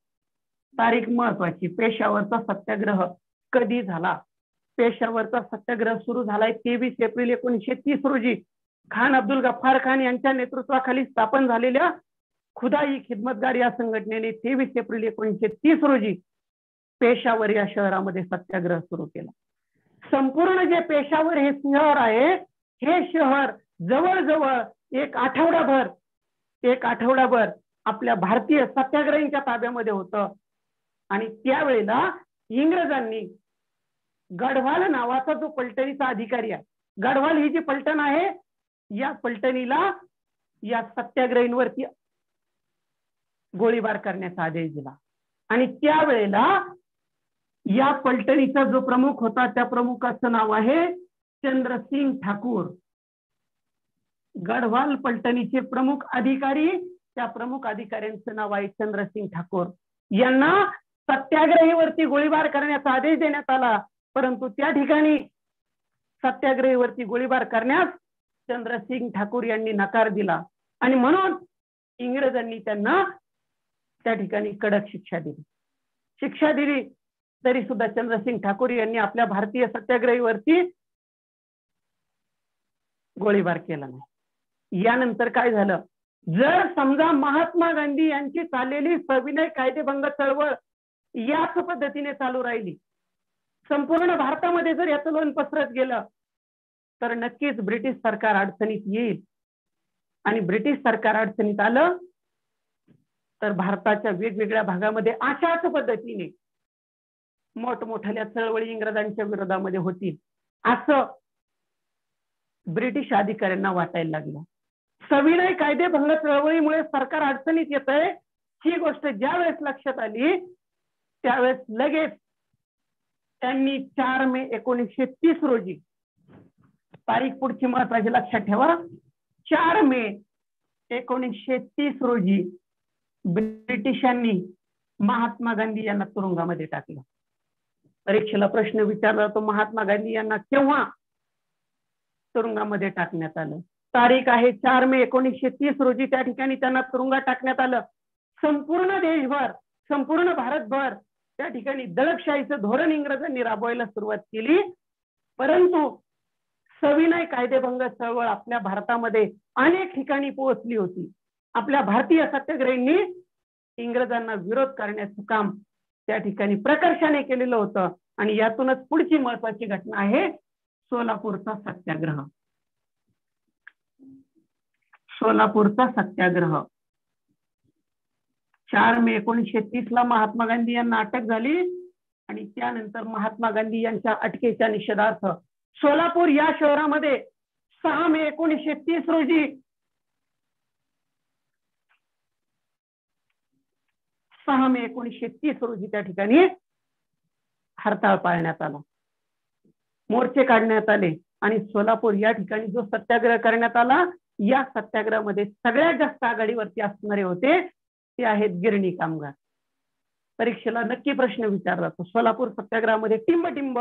तारीख महत्वाची, पेशावरचा सत्याग्रह कधी झाला? पेशावरचा सत्याग्रह सुरू झालाय 23 एप्रिल 1930 रोजी खान अब्दुल गफ्फार खान यांच्या नेतृत्वाखाली स्थापन झालेल्या खुदा-ई खिदमतगार या संघटनेने 23 एप्रिल 1930 रोजी पेशावर या शहरामध्ये सत्याग्रह सुरू केला. संपूर्ण जे पेशावर हे शहर आहे, हे शहर जवळजवळ एक आठवडाभर आपल्या भारतीय सत्याग्रहींच्या ताब्यामध्ये होतं. आणि त्यावेळेला इंग्रजांनी गढवाल नावाचा जो पलटणीचा अधिकारी आहे, गढवाल ही जी पलटण आहे, या पलटणीला या सत्याग्रहींवरती गोळीबार करण्याचा आदेश दिला. आणि त्यावेळेला या पलटणीचा जो प्रमुख होता त्या प्रमुखाचं नाव आहे चंद्रसिंग ठाकूर. गढवाल पलटणीचे प्रमुख अधिकारी, त्या प्रमुख अधिकाऱ्यांचं नाव आहे चंद्रसिंग ठाकूर. यांना सत्याग्रहीवरती गोळीबार करण्याचा आदेश देण्यात आला, परंतु त्या ठिकाणी सत्याग्रहीवरती गोळीबार करण्यास चंद्रसिंग ठाकूर यांनी नकार दिला आणि म्हणून इंग्रजांनी त्यांना त्या ठिकाणी कडक शिक्षा दिली. तरी सुद्धा चंद्रसिंग ठाकूर यांनी आपल्या भारतीय सत्याग्रहीवरती गोळीबार केला नाही. यानंतर काय झालं, जर समजा महात्मा गांधी यांची चाललेली सविनय कायदेभंग चळवळ याच पद्धतीने चालू राहिली, संपूर्ण भारतामध्ये जर याचं लोण पसरत गेलं, तर नक्कीच ब्रिटिश सरकार अडचणीत येईल. आणि ब्रिटिश सरकार अडचणीत आलं तर भारताच्या वेगवेगळ्या भागामध्ये अशाच पद्धतीने मोठमोठ्या चळवळी इंग्रजांच्या विरोधामध्ये होतील असं ब्रिटिश अधिकाऱ्यांना वाटायला लागलं. सविनय कायदेभंग चळवळीमुळे सरकार अडचणीत येत आहे ही गोष्ट ज्या वेळेस लक्षात आली त्यावेळेस लगेच त्यांनी 4 मे 1930 रोजी, तारीख पुढची महत्वाची लक्षात ठेवा, 4 मे 1930 रोजी ब्रिटिशांनी महात्मा गांधी यांना तुरुंगामध्ये टाकलं. परीक्षेला प्रश्न विचारला तो महात्मा गांधी यांना केव्हा तुरुंगामध्ये टाकण्यात आलं. तारीख आहे 4 मे 1930 रोजी त्या ठिकाणी त्यांना तुरुंगात टाकण्यात आलं. संपूर्ण देशभर, संपूर्ण भारतभर त्या ठिकाणी दडपशाहीचं धोरण इंग्रजांनी राबवायला सुरुवात केली, परंतु सविनय कायदेभंग चळवळ आपल्या भारतामध्ये अनेक ठिकाणी पोहोचली होती. आपल्या भारतीय सत्याग्रहींनी इंग्रजांना विरोध करण्याचं काम त्या ठिकाणी प्रकर्षाने केलेलं होतं. आणि यातूनच पुढची महत्वाची घटना आहे सोलापूरचा सत्याग्रह. सोलापूरचा सत्याग्रह 4 मे 1930 ला महात्मा गांधी यांना अटक झाली आणि त्यानंतर महात्मा गांधी यांच्या अटकेच्या निषेधार्थ सोलापूर या शहरामध्ये 6 मे 1930 रोजी 6 मे 1930 रोजी त्या ठिकाणी हरताळ पाळण्यात आला, मोर्चे काढण्यात आले आणि सोलापूर या ठिकाणी जो सत्याग्रह करण्यात आला या सत्याग्रहामध्ये सगळ्यात जास्त आघाडीवरती असणारे होते ते आहेत गिरणी कामगार. परीक्षेला नक्की प्रश्न विचारला जातो, सोलापूर सत्याग्रहामध्ये टिंब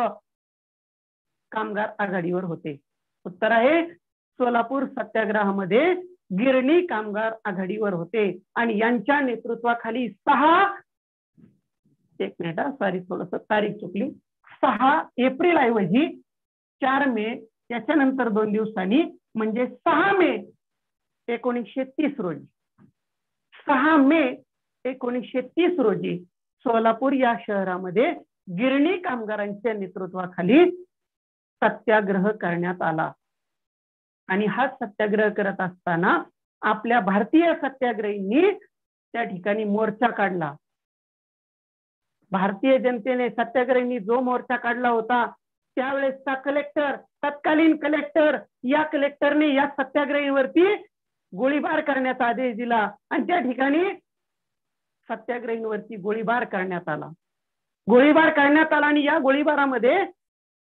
कामगार आघाडीवर होते. उत्तर आहे सोलापूर सत्याग्रहामध्ये गिरणी कामगार आघाडीवर होते आणि यांच्या नेतृत्वाखाली 6 एप्रिल ऐवजी 4 मे त्याच्यानंतर 2 दिवसांनी म्हणजे 6 मे 1930 रोजी 6 मे 1930 रोजी सोलापूर या शहरामध्ये गिरणी कामगारांच्या नेतृत्वाखाली सत्याग्रह करण्यात आला. आणि हा सत्याग्रह करत असताना आपल्या भारतीय सत्याग्रहींनी त्या ठिकाणी मोर्चा काढला. भारतीय जनतेने सत्याग्रहींनी जो मोर्चा काढला होता त्यावेळेसचा कलेक्टर, तत्कालीन कलेक्टर, या कलेक्टरने या सत्याग्रहींवरती गोळीबार करण्याचा आदेश दिला आणि त्या ठिकाणी सत्याग्रहींवरती गोळीबार करण्यात आला आणि या गोळीबारामध्ये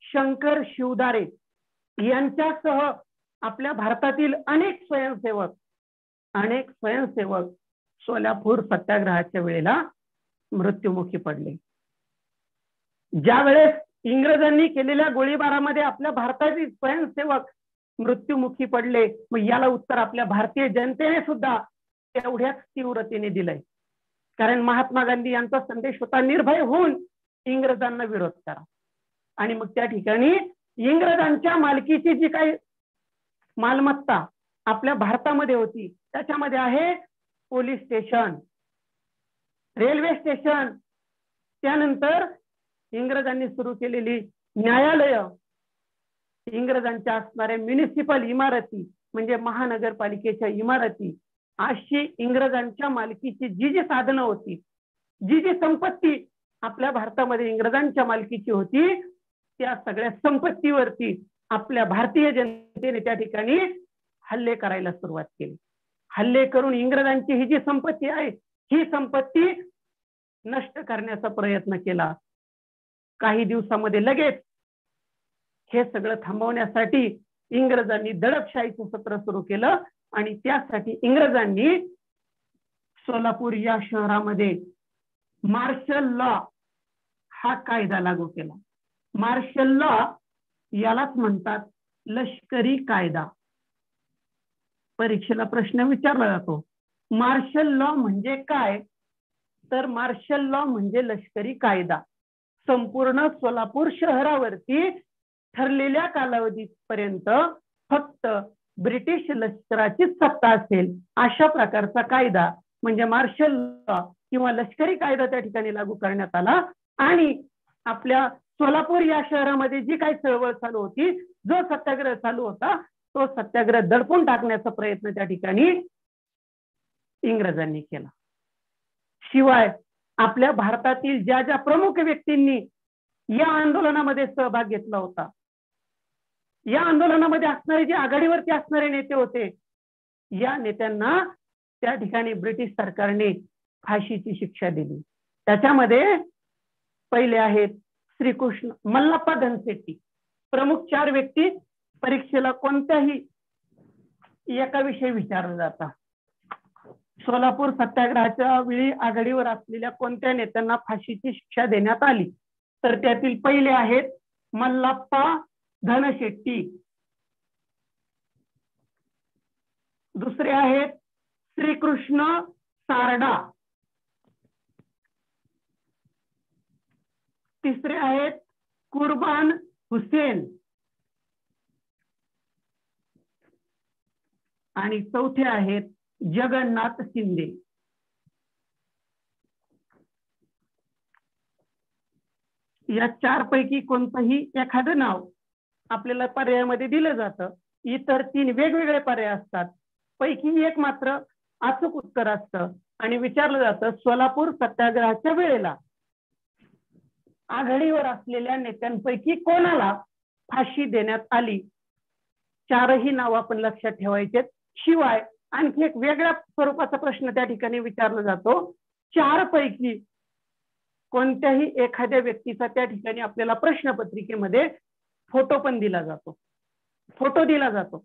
शंकर शिवदारे यांच्यासह आपल्या भारतातील अनेक स्वयंसेवक सोलापूर सत्याग्रहाच्या वेळेला मृत्युमुखी पडले. ज्या वेळेस इंग्रजांनी केलेल्या गोळीबारामध्ये आपल्या भारतातील स्वयंसेवक मृत्युमुखी पडले, मग याला उत्तर आपल्या भारतीय जनतेने सुद्धा तेवढ्याच तीव्रतेने दिलंय. कारण महात्मा गांधी यांचा संदेश होता निर्भय होऊन इंग्रजांना विरोध करा. आणि मग त्या ठिकाणी इंग्रजांच्या मालकीची जी काही मालमत्ता आपल्या भारतामध्ये होती त्याच्यामध्ये आहे पोलीस स्टेशन, रेल्वे स्टेशन, त्यानंतर इंग्रजांनी सुरू केलेली न्यायालय, इंग्रजांच्या असणाऱ्या म्युनिसिपल इमारती म्हणजे महानगरपालिकेच्या इमारती, अशी इंग्रजांच्या मालकीची जी साधनं होती, जी संपत्ती आपल्या भारतामध्ये इंग्रजांच्या मालकीची होती, त्या सगळ्या संपत्तीवरती आपल्या भारतीय जनतेने त्या ठिकाणी हल्ले करायला सुरुवात केली. हल्ले करून इंग्रजांची ही जी संपत्ती आहे ही संपत्ती नष्ट करण्याचा प्रयत्न केला. काही दिवसामध्ये लगेच हे सगळं थांबवण्यासाठी इंग्रजांनी दडपशाहीचं सत्र सुरू केलं आणि त्यासाठी इंग्रजांनी सोलापूर या शहरामध्ये मार्शल लॉ हा कायदा लागू केला. मार्शल लॉ यालाच म्हणतात लष्करी कायदा. परीक्षेला प्रश्न विचारला जातो, मार्शल लॉ म्हणजे काय? तर मार्शल लॉ म्हणजे लष्करी कायदा. संपूर्ण सोलापूर शहरावरती ठरलेल्या कालावधीपर्यंत फक्त ब्रिटिश लष्कराची सत्ता असेल अशा प्रकारचा कायदा म्हणजे मार्शल लॉ किंवा लष्करी कायदा त्या ठिकाणी लागू करण्यात आला. आणि आपल्या सोलापूर या शहरामध्ये जी काही चळवळ चालू होती, जो सत्याग्रह चालू होता, तो सत्याग्रह दडपून टाकण्याचा प्रयत्न त्या ठिकाणी इंग्रजांनी केला. शिवाय आपल्या भारतातील ज्या ज्या प्रमुख व्यक्तींनी या आंदोलनामध्ये सहभाग घेतला होता, या आंदोलनामध्ये असणारे जे आघाडीवरती असणारे नेते होते, या नेत्यांना त्या ठिकाणी ब्रिटिश सरकारने फाशीची शिक्षा दिली. त्याच्यामध्ये पहिले आहेत श्रीकृष्ण मल्लप्पा धनशेट्टी. प्रमुख 4 व्यक्ती परीक्षेला कोणत्याही एका विषयी विचारलं जातात. सोलापूर सत्याग्रहाच्या वेळी आघाडीवर असलेल्या कोणत्या नेत्यांना फाशीची शिक्षा देण्यात आली? तर त्यातील पहिले आहेत मल्लप्पा धनशेट्टी, दुसरे आहेत श्रीकृष्ण सारडा, तिसरे आहेत कुर्बान हुसेन आणि चौथे आहेत जगन्नाथ शिंदे. या 4 पैकी कोणतंही एखादं नाव आपल्याला पर्यायामध्ये दिलं जातं. इतर 3 वेगवेगळे पर्याय असतात. पैकी एक मात्र अचूक उत्तर असतं आणि विचारलं जातं सोलापूर सत्याग्रहाच्या वेळेला आघाडीवर असलेल्या नेत्यांपैकी कोणाला फाशी देण्यात आली? 4ही नाव आपण लक्षात ठेवायचे. शिवाय आणखी एक वेगळ्या स्वरूपाचा प्रश्न त्या ठिकाणी विचारला जातो, 4 पैकी कोणत्याही एखाद्या व्यक्तीचा त्या ठिकाणी आपल्याला प्रश्नपत्रिकेमध्ये फोटो पण दिला जातो. फोटो दिला जातो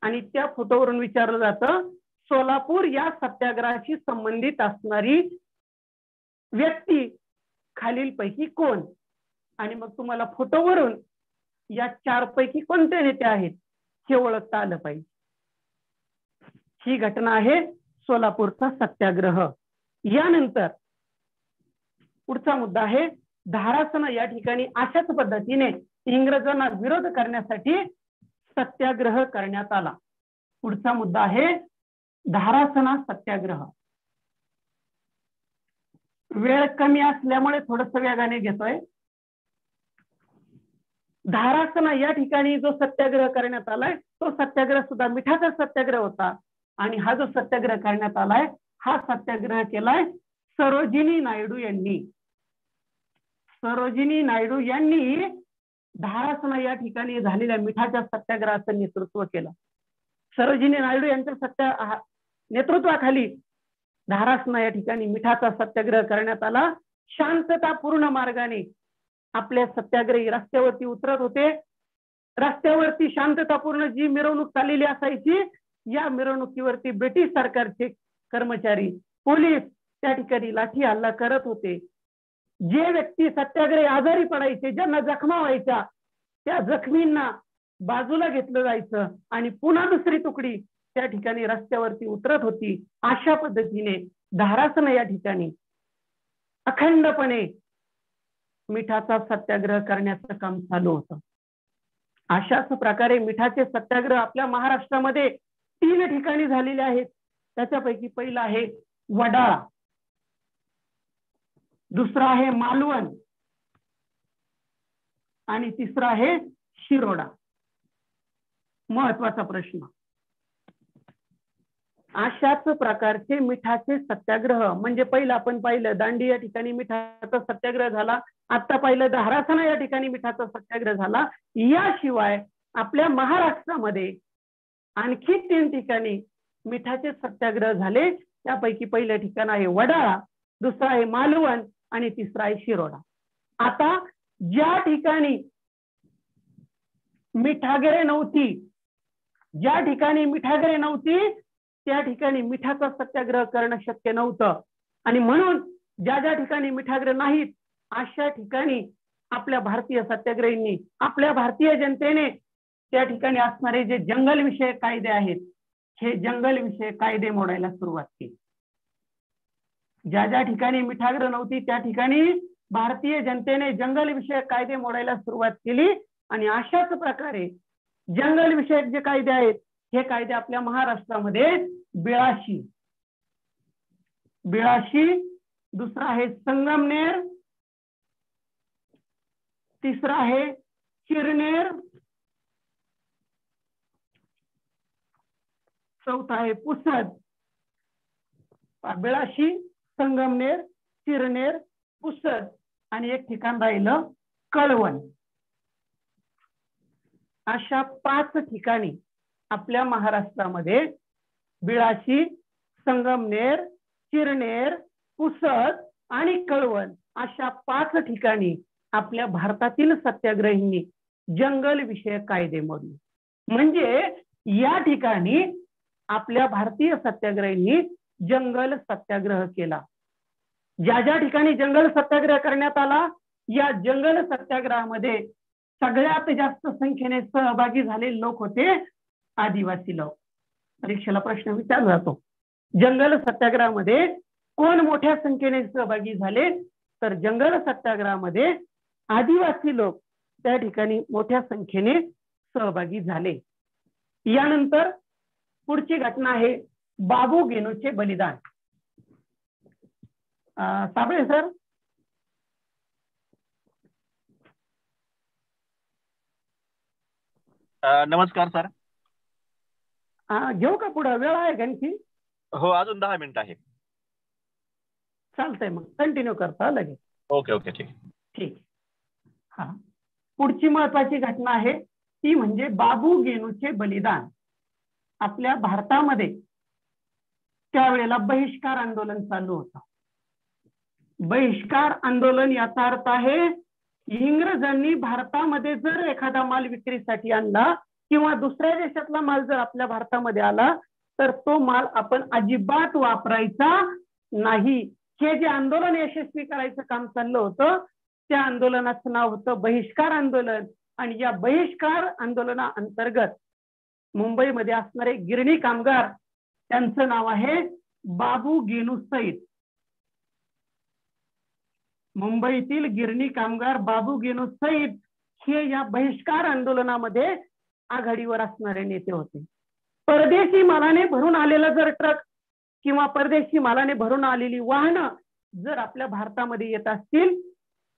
आणि त्या फोटोवरून विचारलं जातं सोलापूर या सत्याग्रहाशी संबंधित असणारी व्यक्ती खालील पैकी कोण? आणि मग तुम्हाला फोटोवरून या 4 पैकी कोणते नेते आहेत हे ओळखता आलं पाहिजे. ही घटना आहे सोलापूरचा सत्याग्रह. यानंतर पुढचा मुद्दा आहे धारासना. या ठिकाणी अशाच पद्धतीने इंग्रजांना विरोध करण्यासाठी सत्याग्रह करण्यात आला. पुढचा मुद्दा आहे धारासना सत्याग्रह. वेळ कमी असल्यामुळे थोडस वेगाने घेतोय. धारासना या ठिकाणी जो सत्याग्रह करण्यात आलाय तो सत्याग्रह सुद्धा मिठाचा सत्याग्रह होता आणि हा जो सत्याग्रह करण्यात आलाय हा सत्याग्रह केलाय सरोजिनी नायडू यांनी. सरोजिनी नायडू यांनी धारासना या ठिकाणी झालेल्या मिठाच्या सत्याग्रहाचं नेतृत्व केलं. सरोजिनी नायडू यांच्या नेतृत्वाखाली धारासना या ठिकाणी मिठाचा सत्याग्रह करण्यात आला. शांततापूर्ण मार्गाने आपल्या सत्याग्रही रस्त्यावरती उतरत होते. रस्त्यावरती शांततापूर्ण जी मिरवणूक चाललेली असायची, या मिरवणुकीवरती ब्रिटिश सरकारचे कर्मचारी, पोलीस त्या ठिकाणी लाठी हल्ला करत होते. जे व्यक्ती सत्याग्रही आजारी पडायचे, ज्यांना जखमा व्हायच्या, त्या जखमींना बाजूला घेतलं जायचं आणि पुन्हा दुसरी तुकडी त्या ठिकाणी रस्त्यावरती उतरत होती. अशा पद्धतीने धारासना या ठिकाणी अखंडपणे मिठाचा सत्याग्रह करण्याचं काम चालू होतं. अशाच प्रकारे मिठाचे सत्याग्रह आपल्या महाराष्ट्रामध्ये 3 ठिकाणी झालेले आहेत. त्याच्यापैकी पहिला आहे वडाळा, दुसरा आहे मालवण आणि तिसरा आहे शिरोडा. महत्वाचा प्रश्न, अशाच प्रकारचे मिठाचे सत्याग्रह म्हणजे पहिला आपण पाहिलं दांडी या ठिकाणी मिठाचा सत्याग्रह झाला, आता पाहिलं धारासना या ठिकाणी मिठाचा सत्याग्रह झाला. याशिवाय आपल्या महाराष्ट्रामध्ये आणखी 3 ठिकाणी मिठाचे सत्याग्रह झाले. त्यापैकी पहिलं ठिकाण आहे वडाळा दुसरा आहे मालवण आणि तिसरा आहे शिरोडा. आता ज्या ठिकाणी मिठागरे नव्हती, ज्या ठिकाणी मिठागरे नव्हती त्या ठिकाणी मिठाचा सत्याग्रह करणं शक्य नव्हतं. आणि म्हणून ज्या ज्या ठिकाणी मिठागरे नाहीत अशा ठिकाणी आपल्या भारतीय सत्याग्रहींनी, आपल्या भारतीय जनतेने त्या ठिकाणी असणारे जे जंगल विषयक कायदे आहेत हे जंगल विषयक कायदे मोडायला सुरुवात केली. ज्या ज्या ठिकाणी मिठागरे नव्हती त्या ठिकाणी भारतीय जनतेने जंगल विषयक कायदे मोडायला सुरुवात केली. आणि अशाच प्रकारे जंगल विषयक जे कायदे आहेत हे कायदे आपल्या महाराष्ट्रामध्ये 82, दुसरा आहे संगमनेर, तिसरा आहे चिरनेर, चौथा आहे पुसद. 82, संगमनेर, चिरनेर, पुसद आणि एक ठिकाण राहिलं कळवण. अशा 5 ठिकाणी आपल्या महाराष्ट्रामध्ये 82, संगमनेर, चिरनेर, पुसद आणि कळवण अशा 5 ठिकाणी आपल्या भारतातील सत्याग्रहींनी जंगल विषयक कायदे मोडले. म्हणजे या ठिकाणी आपल्या भारतीय सत्याग्रहींनी जंगल सत्याग्रह केला. ज्या ज्या ठिकाणी जंगल सत्याग्रह करण्यात आला या जंगल सत्याग्रहामध्ये सगळ्यात जास्त संख्येने सहभागी झालेले लोक होते आदिवासी लोक. परीक्षेला प्रश्न विचारला जातो, जंगल सत्याग्रहामध्ये कोण मोठ्या संख्येने सहभागी झाले? तर जंगल सत्याग्रहामध्ये आदिवासी लोक त्या ठिकाणी मोठ्या संख्येने सहभागी झाले. यानंतर पुढची घटना आहे बाबू गेनूचे बलिदान. साबळे सर.
नमस्कार सर.
घेऊ का पुढे? वेळ आहे का आणखी?
हो, अजून 10 मिनिट आहे.
चालतंय, मग कंटिन्यू करता लगेच.
ओके ओके, ठीक
ठीक. हा, पुढची महत्वाची घटना आहे ती म्हणजे बाबू गेनूचे बलिदान. आपल्या भारतामध्ये त्यावेळेला बहिष्कार आंदोलन चालू होतं. बहिष्कार आंदोलन याचा अर्थ आहे इंग्रजांनी भारतामध्ये जर एखादा माल विक्रीसाठी आणला किंवा दुसऱ्या देशातला माल जर आपल्या भारतामध्ये आला तर तो माल आपण अजिबात वापरायचा नाही. हे जे आंदोलन यशस्वी करायचं काम चाललं होतं त्या आंदोलनाचं नाव होतं बहिष्कार आंदोलन. आणि या बहिष्कार आंदोलना अंतर्गत मुंबईमध्ये असणारे गिरणी कामगार त्यांचं नाव आहे बाबू गेनू सईद. मुंबईतील गिरणी कामगार बाबू गेनू सईद हे या बहिष्कार आंदोलनामध्ये आघाडीवर असणारे नेते होते. परदेशी मालाने भरून आलेला जर ट्रक किंवा परदेशी मालाने भरून आलेली वाहनं जर आपल्या भारतामध्ये येत असतील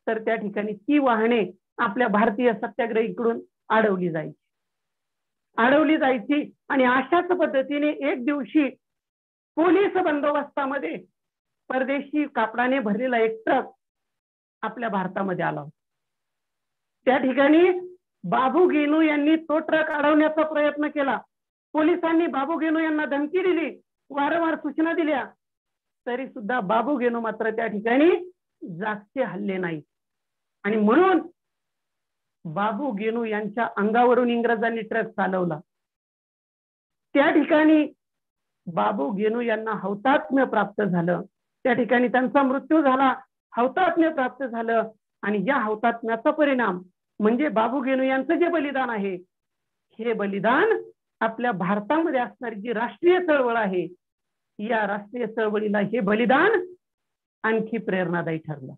तर त्या ठिकाणी ती वाहने आपल्या भारतीय सत्याग्रहीकडून अडवली जायची. आणि अशाच पद्धतीने एक दिवशी पोलीस बंदोबस्तामध्ये परदेशी कापडाने भरलेला एक ट्रक आपल्या भारतामध्ये आला. त्या ठिकाणी बाबू गेनू यांनी तो ट्रक अडवण्याचा प्रयत्न केला. पोलिसांनी बाबू गेनू यांना धमकी दिली, वारंवार सूचना दिल्या, तरी सुद्धा बाबू गेनू मात्र त्या ठिकाणी जागचे हल्ले नाही. आणि म्हणून बाबू गेनू यांच्या अंगावरून इंग्रजांनी ट्रक चालवला. त्या ठिकाणी बाबू गेनू यांना हौतात्म्य प्राप्त झालं. त्या ठिकाणी त्यांचा मृत्यू झाला, हौतात्म्य प्राप्त झालं. आणि या हौतात्म्याचा परिणाम म्हणजे बाबू गेनू यांचं जे बलिदान आहे हे बलिदान आपल्या भारतामध्ये असणारी जी राष्ट्रीय चळवळ आहे या राष्ट्रीय चळवळीला हे बलिदान आणखी प्रेरणादायी ठरलं.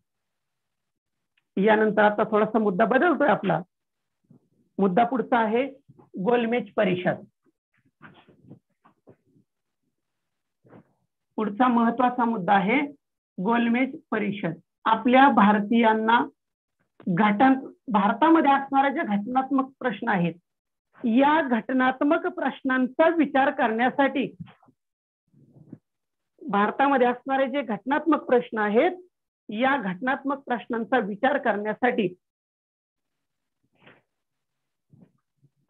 यानंतर आता थोडासा मुद्दा बदलतोय. आपला मुद्दा पुढचा आहे गोलमेज परिषद. पुढचा महत्वाचा मुद्दा आहे गोलमेज परिषद. आपल्या भारतीयांना भारतामध्ये असणारे जे घटनात्मक प्रश्न आहेत या घटनात्मक प्रश्नांचा विचार करण्यासाठी, भारतामध्ये असणारे जे घटनात्मक प्रश्न आहेत या घटनात्मक प्रश्नांचा विचार करण्यासाठी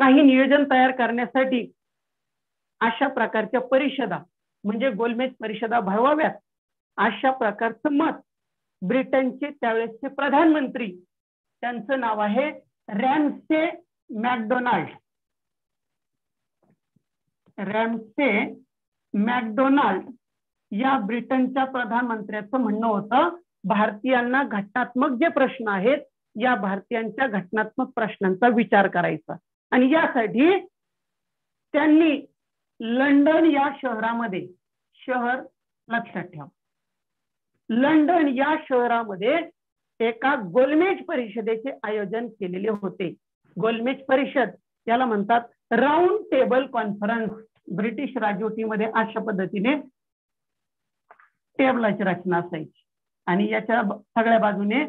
काही नियोजन तयार करण्यासाठी अशा प्रकारच्या परिषदा म्हणजे गोलमेज परिषदा भरवाव्यात अशा प्रकारचं मत ब्रिटनचे त्यावेळेसचे प्रधानमंत्री, त्यांचं नाव आहे रॅम्से मॅकडोनाल्ड. रॅम्से मॅकडोनाल्ड या ब्रिटनच्या प्रधानमंत्र्याचं म्हणणं होतं, भारतीयांना घटनात्मक जे प्रश्न आहेत या भारतीयांच्या घटनात्मक प्रश्नांचा विचार करायचा. आणि यासाठी त्यांनी लंडन या शहरामध्ये, शहर लक्षात ठेवा, लंडन या शहरामध्ये एका गोलमेज परिषदेचे आयोजन केलेले होते. गोलमेज परिषद याला म्हणतात राऊंड टेबल कॉन्फरन्स. ब्रिटिश राजवटीमध्ये अशा पद्धतीने टेबलाची रचना असायची आणि याच्या सगळ्या बाजूने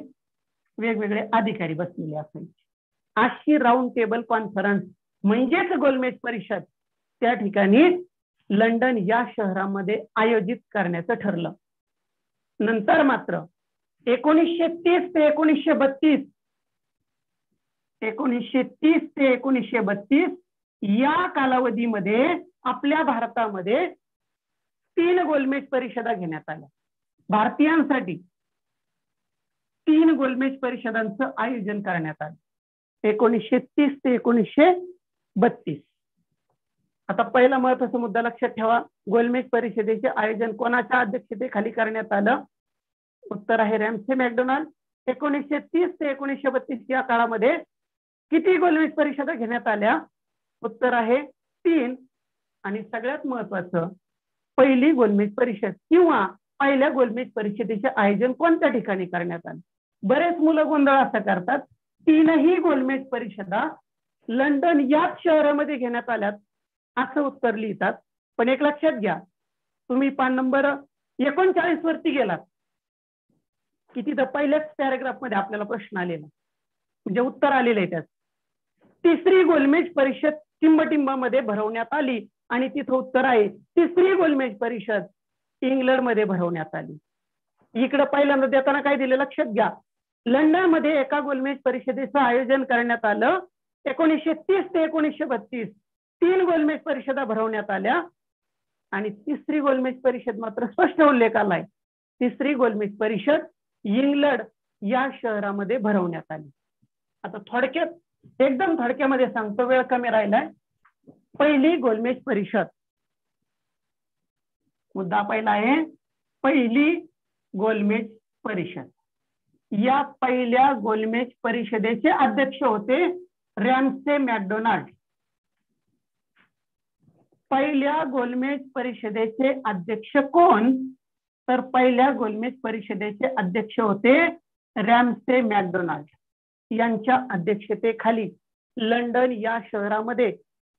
वेगवेगळे अधिकारी बसलेले असायचे. अशी राऊंड टेबल कॉन्फरन्स म्हणजेच गोलमेज परिषद त्या ठिकाणी लंडन या शहरामध्ये आयोजित करण्याचं ठरलं. नंतर मात्र 1930 ते 1932 ते 1932 या कालावधीमध्ये आपल्या भारतामध्ये 3 गोलमेज परिषदा घेण्यात आल्या. भारतीयांसाठी 3 गोलमेज परिषदांचं आयोजन करण्यात आलं 1930 ते 1932. आता पहिला महत्वाचा मुद्दा लक्षात ठेवा, गोलमेज परिषदेचे आयोजन कोणाच्या अध्यक्षतेखाली करण्यात आलं? उत्तर आहे रॅम्से मॅकडोनाल्ड. 1930 ते 1932 या काळामध्ये किती गोलमेज परिषदा घेण्यात आल्या? उत्तर आहे 3. आणि सगळ्यात महत्वाचं, पहिली गोलमेज परिषद किंवा पहिल्या गोलमेज परिषदेचे आयोजन कोणत्या ठिकाणी करण्यात आले? बरेच मुलं गोंधळ असं करतात, 3ही गोलमेज परिषदा लंडन याच शहरामध्ये घेण्यात आल्यात असं उत्तर लिहितात. पण एक लक्षात घ्या, तुम्ही पान नंबर 39 वरती गेलात की तिथं पहिल्याच पॅराग्राफ मध्ये आपल्याला प्रश्न आलेला, म्हणजे उत्तर आलेलं आहे त्यात. 3री गोलमेज परिषद टिंबटिंबामध्ये भरवण्यात आली आणि तिथं उत्तर आहे 3री गोलमेज परिषद इंग्लंडमध्ये भरवण्यात आली. इकडे पहिल्यांदा देताना काय दिले लक्षात घ्या, लंडन मध्ये एका गोलमेज परिषदेचं आयोजन करण्यात आलं 1930 ते 1932. 3 गोलमेज परिषदा भरवण्यात आल्या आणि 3री गोलमेज परिषद मात्र स्पष्ट उल्लेख आलाय, 3री गोलमेज परिषद इंग्लंड या शहरामध्ये भरवण्यात आली. आता थोडक्यात, एकदम थोडक्यामध्ये सांगतो, वेळ कमी राहिलाय. पहिली गोलमेज परिषद, मुद्दा पहिला आहे पहिली गोलमेज परिषद. या पहिल्या गोलमेज परिषदेचे अध्यक्ष होते रॅम्से मॅकडोनाल्ड. पहिल्या गोलमेज परिषदेचे अध्यक्ष कोण? तर पहिल्या गोलमेज परिषदेचे अध्यक्ष होते रॅम्से मॅकडोनाल्ड. यांच्या अध्यक्षतेखाली लंडन या शहरामध्ये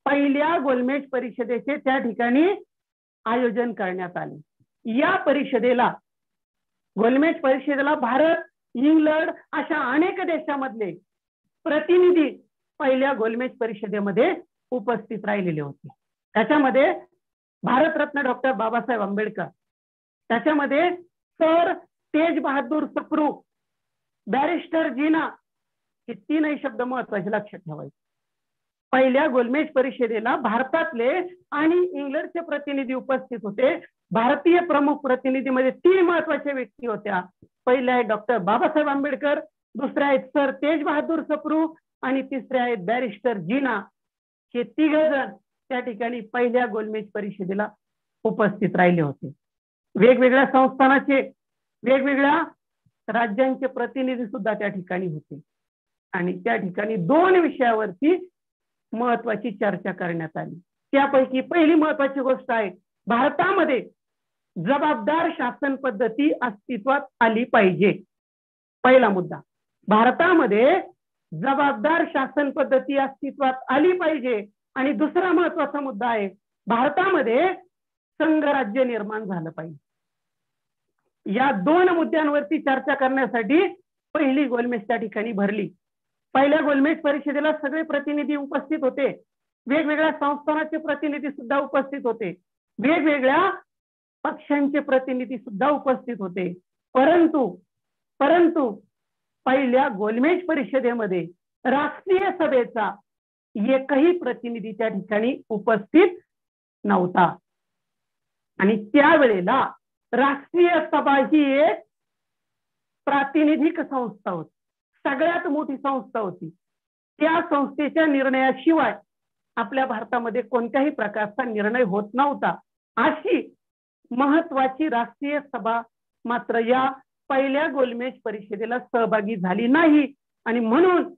पहिल्या गोलमेज परिषदेचे त्या ठिकाणी आयोजन करण्यात आले. या परिषदेला, गोलमेज परिषदेला भारत, इंग्लंड अशा अनेक देशामधले प्रतिनिधी पहिल्या गोलमेज परिषदेमध्ये उपस्थित राहिलेले होते. त्याच्यामध्ये भारतरत्न डॉक्टर बाबासाहेब आंबेडकर, त्याच्यामध्ये सर तेज बहादूर सप्रू, बॅरिस्टर जीना, हे 3ही शब्द महत्वाचे लक्षात ठेवायचे. पहिल्या गोलमेज परिषदेला भारतातले आणि इंग्लंडचे प्रतिनिधी उपस्थित होते. भारतीय प्रमुख प्रतिनिधीमध्ये 3 महत्वाच्या व्यक्ती होत्या. पहिल्या आहेत डॉक्टर बाबासाहेब आंबेडकर, दुसऱ्या आहेत सर तेज बहादूर सप्रू आणि तिसऱ्या आहेत बॅरिस्टर जीना. हे 3 जण त्या ठिकाणी पहिल्या गोलमेज परिषदेला उपस्थित राहिले होते. वेगवेगळ्या संस्थानाचे, वेगवेगळ्या राज्यांचे प्रतिनिधी सुद्धा त्या ठिकाणी होते आणि त्या ठिकाणी 2 विषयावरती महत्वाची चर्चा करण्यात आली. त्यापैकी पहिली महत्वाची गोष्ट आहे, भारतामध्ये जबाबदार शासन पद्धती अस्तित्वात आली पाहिजे. पहिला मुद्दा, भारतामध्ये जबाबदार शासन पद्धती अस्तित्वात आली पाहिजे. आणि दुसरा महत्वाचा मुद्दा आहे, भारतामध्ये संघराज्य निर्माण झालं पाहिजे. या 2 मुद्द्यांवरती चर्चा करण्यासाठी पहिली गोलमेज त्या ठिकाणी भरली. पहिल्या गोलमेज परिषदेला सगळे प्रतिनिधी उपस्थित होते, वेगवेगळ्या संस्थानाचे प्रतिनिधी सुद्धा उपस्थित होते, वेगवेगळ्या पक्षांचे प्रतिनिधी सुद्धा उपस्थित होते. परंतु पहिल्या गोलमेज परिषदेमध्ये राष्ट्रीय सभेचा एकही प्रतिनिधी त्या ठिकाणी उपस्थित नव्हता. आणि त्यावेळेला राष्ट्रीय सभा ही एक प्रातिनिधिक संस्था होती, सगळ्यात मोठी संस्था होती. त्या संस्थेच्या निर्णयाशिवाय आपल्या भारतामध्ये कोणत्याही प्रकारचा निर्णय होत नव्हता. अशी महत्वाची राष्ट्रीय सभा मात्र या पहिल्या गोलमेज परिषदेला सहभागी झाली नाही आणि म्हणून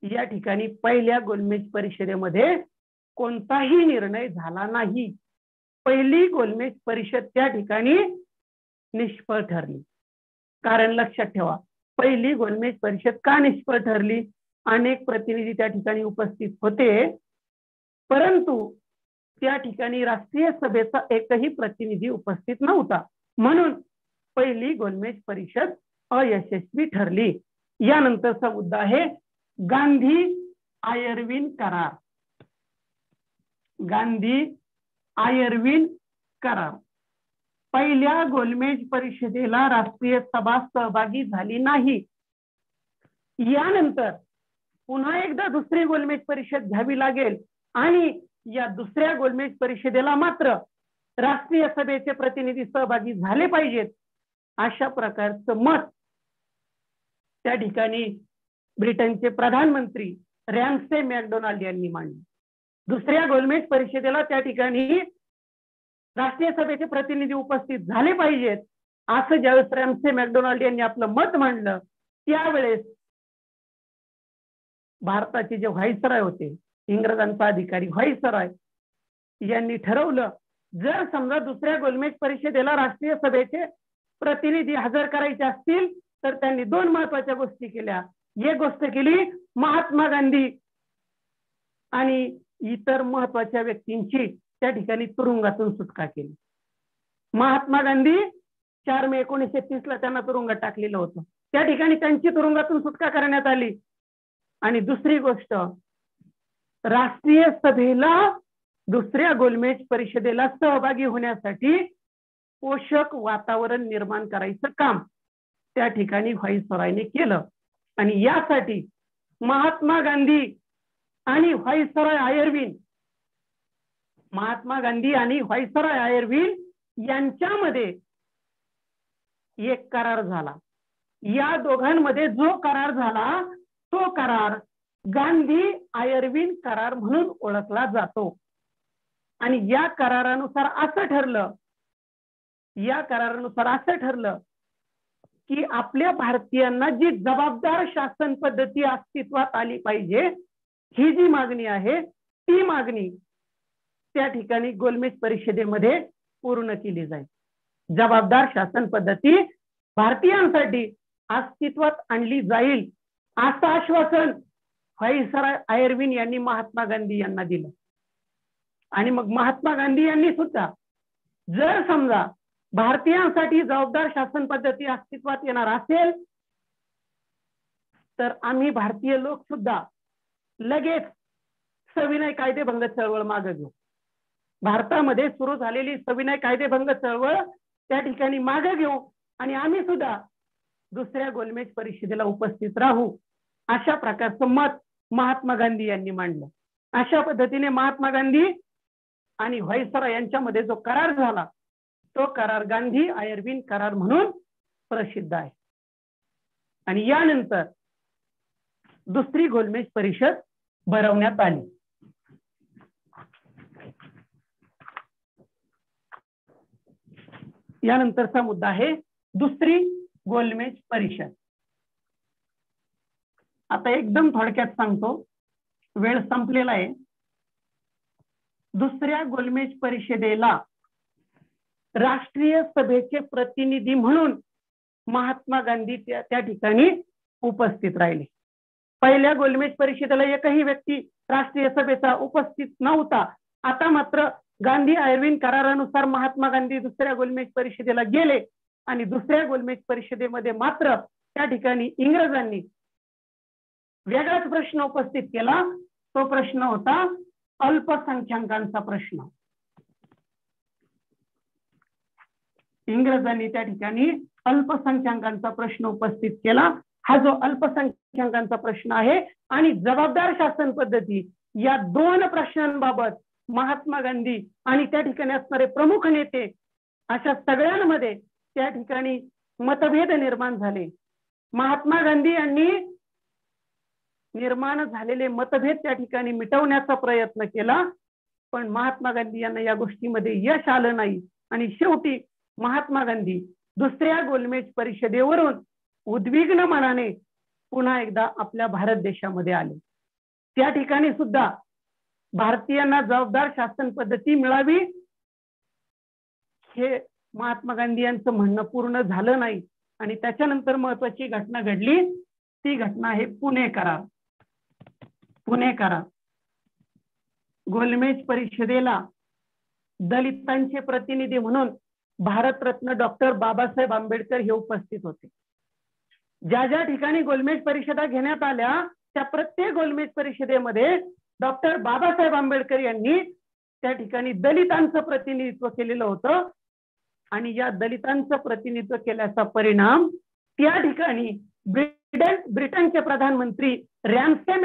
या ठिकाणी पहिल्या गोलमेज परिषदेमध्ये कोणताही निर्णय झाला नाही. पहिली गोलमेज परिषद त्या ठिकाणी निष्फळ ठरली. कारण लक्षात ठेवा, पहिली गोलमेज परिषद का निष्फळ ठरली? अनेक प्रतिनिधी त्या ठिकाणी उपस्थित होते, परंतु त्या ठिकाणी राष्ट्रीय सभेचा एकही प्रतिनिधी उपस्थित नव्हता. म्हणून पहिली गोलमेज परिषद अयशस्वी ठरली. यानंतरचा मुद्दा आहे गांधी आयर्विन करार. गांधी आयर्विन करार. पहिल्या गोलमेज परिषदेला राष्ट्रीय सभा सहभागी झाली नाही. यानंतर पुन्हा एकदा दुसरी गोलमेज परिषद घ्यावी लागेल आणि या दुसऱ्या गोलमेज परिषदेला मात्र राष्ट्रीय सभेचे प्रतिनिधी सहभागी झाले पाहिजेत, अशा प्रकारचं मत त्या ठिकाणी ब्रिटनचे प्रधानमंत्री रॅम्से मॅकडोनाल्ड यांनी मांडले. दुसऱ्या गोलमेज परिषदेला त्या ठिकाणी राष्ट्रीय सभेचे प्रतिनिधी उपस्थित झाले पाहिजेत असं ज्यावेळेस रॅम्से मॅकडोनाल्ड यांनी आपलं मत मांडलं, त्यावेळेस भारताचे जे व्हाईसरॉय होते, इंग्रजांचा अधिकारी व्हाईसरॉय, यांनी ठरवलं जर समजा दुसऱ्या गोलमेज परिषदेला राष्ट्रीय सभेचे प्रतिनिधी हजर करायचे असतील तर त्यांनी दोन महत्वाच्या गोष्टी केल्या. एक गोष्ट केली, महात्मा गांधी आणि इतर महत्वाच्या व्यक्तींची त्या ठिकाणी तुरुंगातून सुटका केली. महात्मा गांधी 4 मे 1930 ला त्यांना तुरुंगात टाकलेलं होतं, त्या ठिकाणी त्यांची तुरुंगातून सुटका करण्यात आली. आणि दुसरी गोष्ट, राष्ट्रीय सभेला दुसऱ्या गोलमेज परिषदेला सहभागी होण्यासाठी पोषक वातावरण निर्माण करायचं काम त्या ठिकाणी व्हाईसरॉयने केलं. आणि यासाठी महात्मा गांधी आणि व्हाईसरॉय आयर्विन, महात्मा गांधी आणि व्हाईसरॉय आयर्विन यांच्यामध्ये एक करार झाला. या दोघांमध्ये जो करार झाला तो करार गांधी आयर्विन करार म्हणून ओळखला जातो. आणि या करारानुसार असं ठरलं की आपल्या भारतीयांना जी जबाबदार शासन पद्धती अस्तित्वात आली पाहिजे, ही जी मागणी आहे ती मागणी त्या ठिकाणी गोलमेज परिषदेमध्ये पूर्ण केली जाईल. जबाबदार शासन पद्धती भारतीयांसाठी अस्तित्वात आणली जाईल असं आश्वासन व्हाईसरॉय आयर्विन यांनी महात्मा गांधी यांना दिलं. आणि मग महात्मा गांधी यांनी सुद्धा जर समजा भारतीयांसाठी जबाबदार शासन पद्धती अस्तित्वात येणार असेल तर आम्ही भारतीय लोक सुद्धा लगेच सविनय कायदेभंग चळवळ मागे घेऊ. भारतामध्ये सुरू झालेली सविनय कायदेभंग चळवळ त्या ठिकाणी मागे घेऊ आणि आम्ही सुद्धा दुसऱ्या गोलमेज परिषदेला उपस्थित राहू, अशा प्रकारचं मत महात्मा गांधी यांनी मांडलं. अशा पद्धतीने महात्मा गांधी आणि व्हाईसरॉय यांच्यामध्ये जो करार झाला तो करार गांधी आयर्विन करार म्हणून प्रसिद्ध आहे. आणि यानंतर दुसरी गोलमेज परिषद भरवण्यात आली. यानंतरचा मुद्दा आहे दुसरी गोलमेज परिषद. आता एकदम थोडक्यात सांगतो, वेळ संपलेला आहे. दुसऱ्या गोलमेज परिषदेला राष्ट्रीय सभेचे प्रतिनिधी म्हणून महात्मा गांधी त्या ठिकाणी उपस्थित राहिले. पहिल्या गोलमेज परिषदेला एकही व्यक्ती राष्ट्रीय सभेचा उपस्थित नव्हता. आता मात्र गांधी आयर्विन करारानुसार महात्मा गांधी दुसऱ्या गोलमेज परिषदेला गेले आणि दुसऱ्या गोलमेज परिषदेमध्ये मात्र त्या ठिकाणी इंग्रजांनी वेगळाच प्रश्न उपस्थित केला. तो प्रश्न होता अल्पसंख्याकांचा प्रश्न. इंग्रजांनी त्या ठिकाणी अल्पसंख्याकांचा प्रश्न उपस्थित केला. हा जो अल्पसंख्याकांचा प्रश्न आहे आणि जबाबदार शासन पद्धती, या दोन प्रश्नांबाबत महात्मा गांधी आणि त्या ठिकाणी असणारे प्रमुख नेते अशा सगळ्यांमध्ये त्या ठिकाणी मतभेद निर्माण झाले. महात्मा गांधी यांनी निर्माण झालेले मतभेद त्या ठिकाणी मिटवण्याचा प्रयत्न केला, पण महात्मा गांधी यांना या गोष्टीमध्ये यश आलं नाही आणि शेवटी महात्मा गांधी दुसऱ्या गोलमेज परिषदेवरून उद्विग्न मनाने पुन्हा एकदा आपल्या भारत देशामध्ये आले. त्या ठिकाणी सुद्धा भारतीयांना जबाबदार शासन पद्धती मिळावी हे महात्मा गांधी यांचं म्हणणं पूर्ण झालं नाही आणि त्याच्यानंतर महत्वाची घटना घडली. ती घटना आहे पुणे करार. पुणे करार गोलमेज परिषदेला दलितांचे प्रतिनिधी म्हणून भारतरत्न डॉक्टर बाबासाहेब आंबेडकर हे उपस्थित होते. ज्या ज्या ठिकाणी गोलमेज परिषदा घेण्यात आल्या त्या प्रत्येक गोलमेज परिषदेमध्ये डॉक्टर बाबासाहेब आंबेडकर यांनी त्या ठिकाणी दलितांचं प्रतिनिधित्व केलेलं होतं आणि या दलितांचं प्रतिनिधित्व केल्याचा परिणाम त्या ठिकाणी ब्रिटनचे प्रधानमंत्री रॅम्से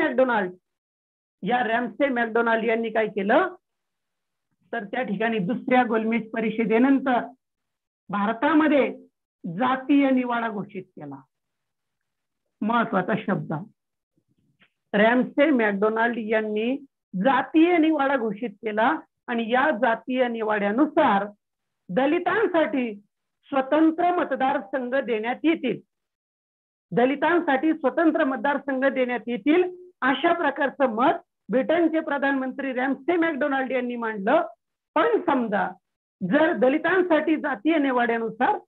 मॅकडोनाल्ड यांनी काय केलं तर त्या ठिकाणी दुसऱ्या गोलमेज परिषदेनंतर भारतामध्ये जातीय निवाडा घोषित केला. महत्वाचा शब्द, रॅम्से मॅकडोनाल्ड यांनी जातीय निवाडा घोषित केला आणि या जातीय निवाड्यानुसार दलितांसाठी स्वतंत्र मतदारसंघ देण्यात येतील. दलितांसाठी स्वतंत्र मतदारसंघ देण्यात येतील अशा प्रकारचं मत ब्रिटनचे प्रधानमंत्री रॅम्से मॅकडोनाल्ड यांनी मांडलं. पण समजा जर दलितांसाठी जातीय निवाड्यानुसार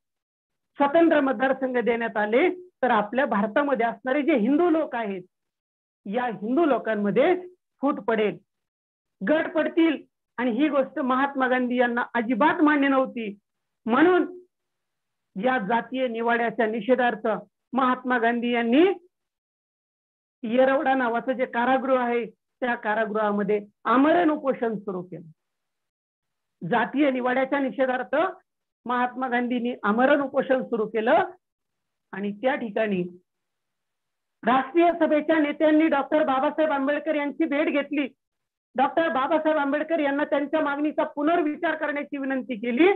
स्वतंत्र मतदारसंघ देण्यात आले तर आपल्या भारतामध्ये असणारे जे हिंदू लोक आहेत या हिंदू लोकांमध्ये फूट पडेल, गट पडतील आणि ही गोष्ट महात्मा गांधी यांना अजिबात मान्य नव्हती. म्हणून या जातीय निवाड्याच्या निषेधार्थ महात्मा गांधी यांनी येरवडा नावाचं जे कारागृह आहे त्या कारागृहामध्ये आमरण उपोषण सुरू केलं. जातीय निवाड्याच्या निषेधार्थ महात्मा गांधींनी आमरण उपोषण सुरू केलं आणि त्या ठिकाणी राष्ट्रीय सभेच्या नेत्यांनी डॉक्टर बाबासाहेब आंबेडकर यांची भेट घेतली. डॉक्टर बाबासाहेब आंबेडकर यांना त्यांच्या मागणीचा पुनर्विचार करण्याची विनंती केली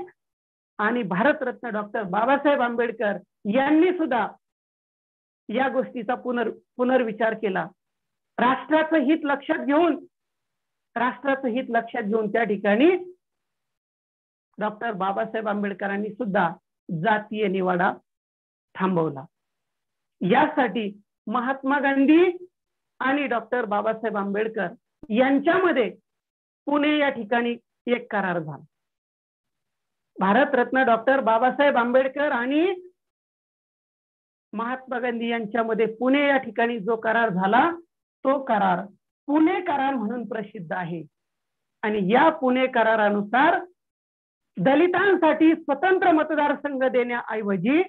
आणि भारतरत्न डॉक्टर बाबासाहेब आंबेडकर यांनी सुद्धा या गोष्टीचा पुनर्विचार केला. राष्ट्राचं हित लक्षात घेऊन त्या ठिकाणी डॉक्टर बाबासाहेब आंबेडकरांनी सुद्धा जातीय निवाडा थांबवला. यासाठी महात्मा गांधी आणि डॉक्टर बाबासाहेब आंबेडकर यांच्यामध्ये पुणे या ठिकाणी एक करार झाला. भारतरत्न डॉक्टर बाबासाहेब आंबेडकर आणि महात्मा गांधी यांच्यामध्ये पुणे या ठिकाणी जो करार झाला तो करार पुणे करार म्हणून प्रसिद्ध आहे. आणि या पुणे करारानुसार दलितांसाठी स्वतंत्र मतदारसंघ देण्याऐवजी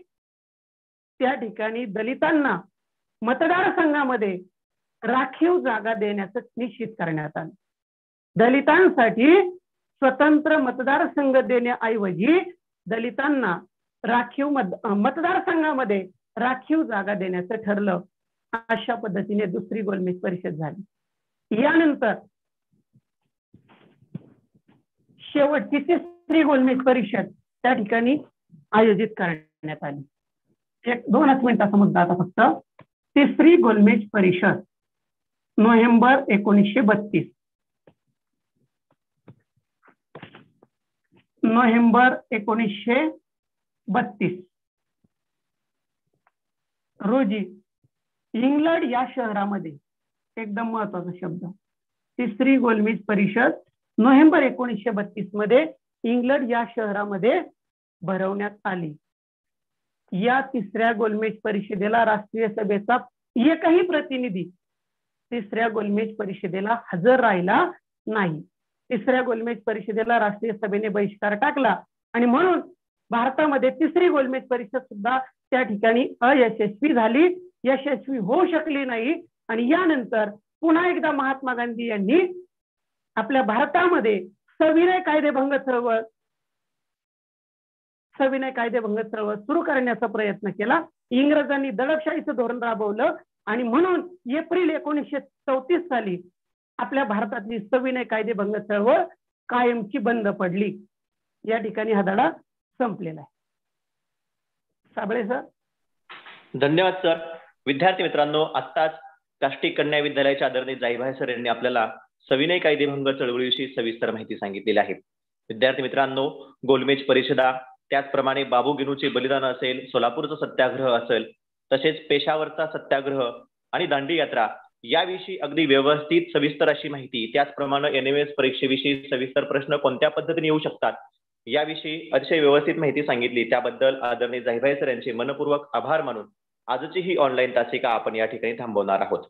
त्या ठिकाणी दलितांना मतदारसंघामध्ये राखीव जागा देण्याचं निश्चित करण्यात आलं. दलितांसाठी स्वतंत्र मतदारसंघ देण्याऐवजी दलितांना राखीव मतदारसंघामध्ये राखीव जागा देण्याचं ठरलं. अशा पद्धतीने दुसरी गोलमेज परिषद झाली. यानंतर शेवटची तिसरी गोलमेज परिषद त्या ठिकाणी आयोजित करण्यात आली. 2 मिनिटाचा मुद्दा आता फक्त. तिसरी गोलमेज परिषद नोव्हेंबर 1932. नोव्हेंबर 1932 रोजी इंग्लंड या शहरामध्ये, एकदम महत्वाचा शब्द, तिसरी गोलमेज परिषद नोव्हेंबर 1932 मध्ये इंग्लंड या शहरामध्ये भरवण्यात आली. या तिसऱ्या गोलमेज परिषदेला राष्ट्रीय सभेचा एकही प्रतिनिधी तिसऱ्या गोलमेज परिषदेला हजर राहिला नाही. तिसऱ्या गोलमेज परिषदेला राष्ट्रीय सभेने बहिष्कार टाकला आणि म्हणून भारतामध्ये तिसरी गोलमेज परिषद सुद्धा त्या ठिकाणी अयशस्वी झाली, यशस्वी होऊ शकली नाही. आणि यानंतर पुन्हा एकदा महात्मा गांधी यांनी आपल्या भारतामध्ये सविनय कायदेभंग चळवळ सुरू करण्याचा प्रयत्न केला. इंग्रजांनी दडपशाहीचं धोरण राबवलं आणि म्हणून एप्रिल 1934 साली आपल्या भारतातली सविनय कायदेभंग चळवळ कायमची बंद पडली. या ठिकाणी हा धडा संपलेला आहे. साबळे सर.
धन्यवाद सर. विद्यार्थी मित्रांनो, आत्ताच काष्टी कन्या विद्यालयाच्या आदरणीय जाईभाई सर यांनी आपल्याला सविनय कायदेभंग चळवळीविषयी सविस्तर माहिती सांगितलेली आहे. विद्यार्थी मित्रांनो, गोलमेज परिषदा, त्याचप्रमाणे बाबू गिनूचे बलिदान असेल, सोलापूरचा सत्याग्रह असेल, तसेच पेशावरचा सत्याग्रह आणि दांडी यात्रा याविषयी अगदी व्यवस्थित सविस्तर अशी माहिती, त्याचप्रमाणे NMS परीक्षेविषयी सविस्तर प्रश्न कोणत्या पद्धतीने येऊ शकतात याविषयी अतिशय व्यवस्थित माहिती सांगितली. त्याबद्दल आदरणीय जाईभाई सर यांचे मनपूर्वक आभार मानून आजची ही ऑनलाईन तासिका आपण या ठिकाणी थांबवणार आहोत.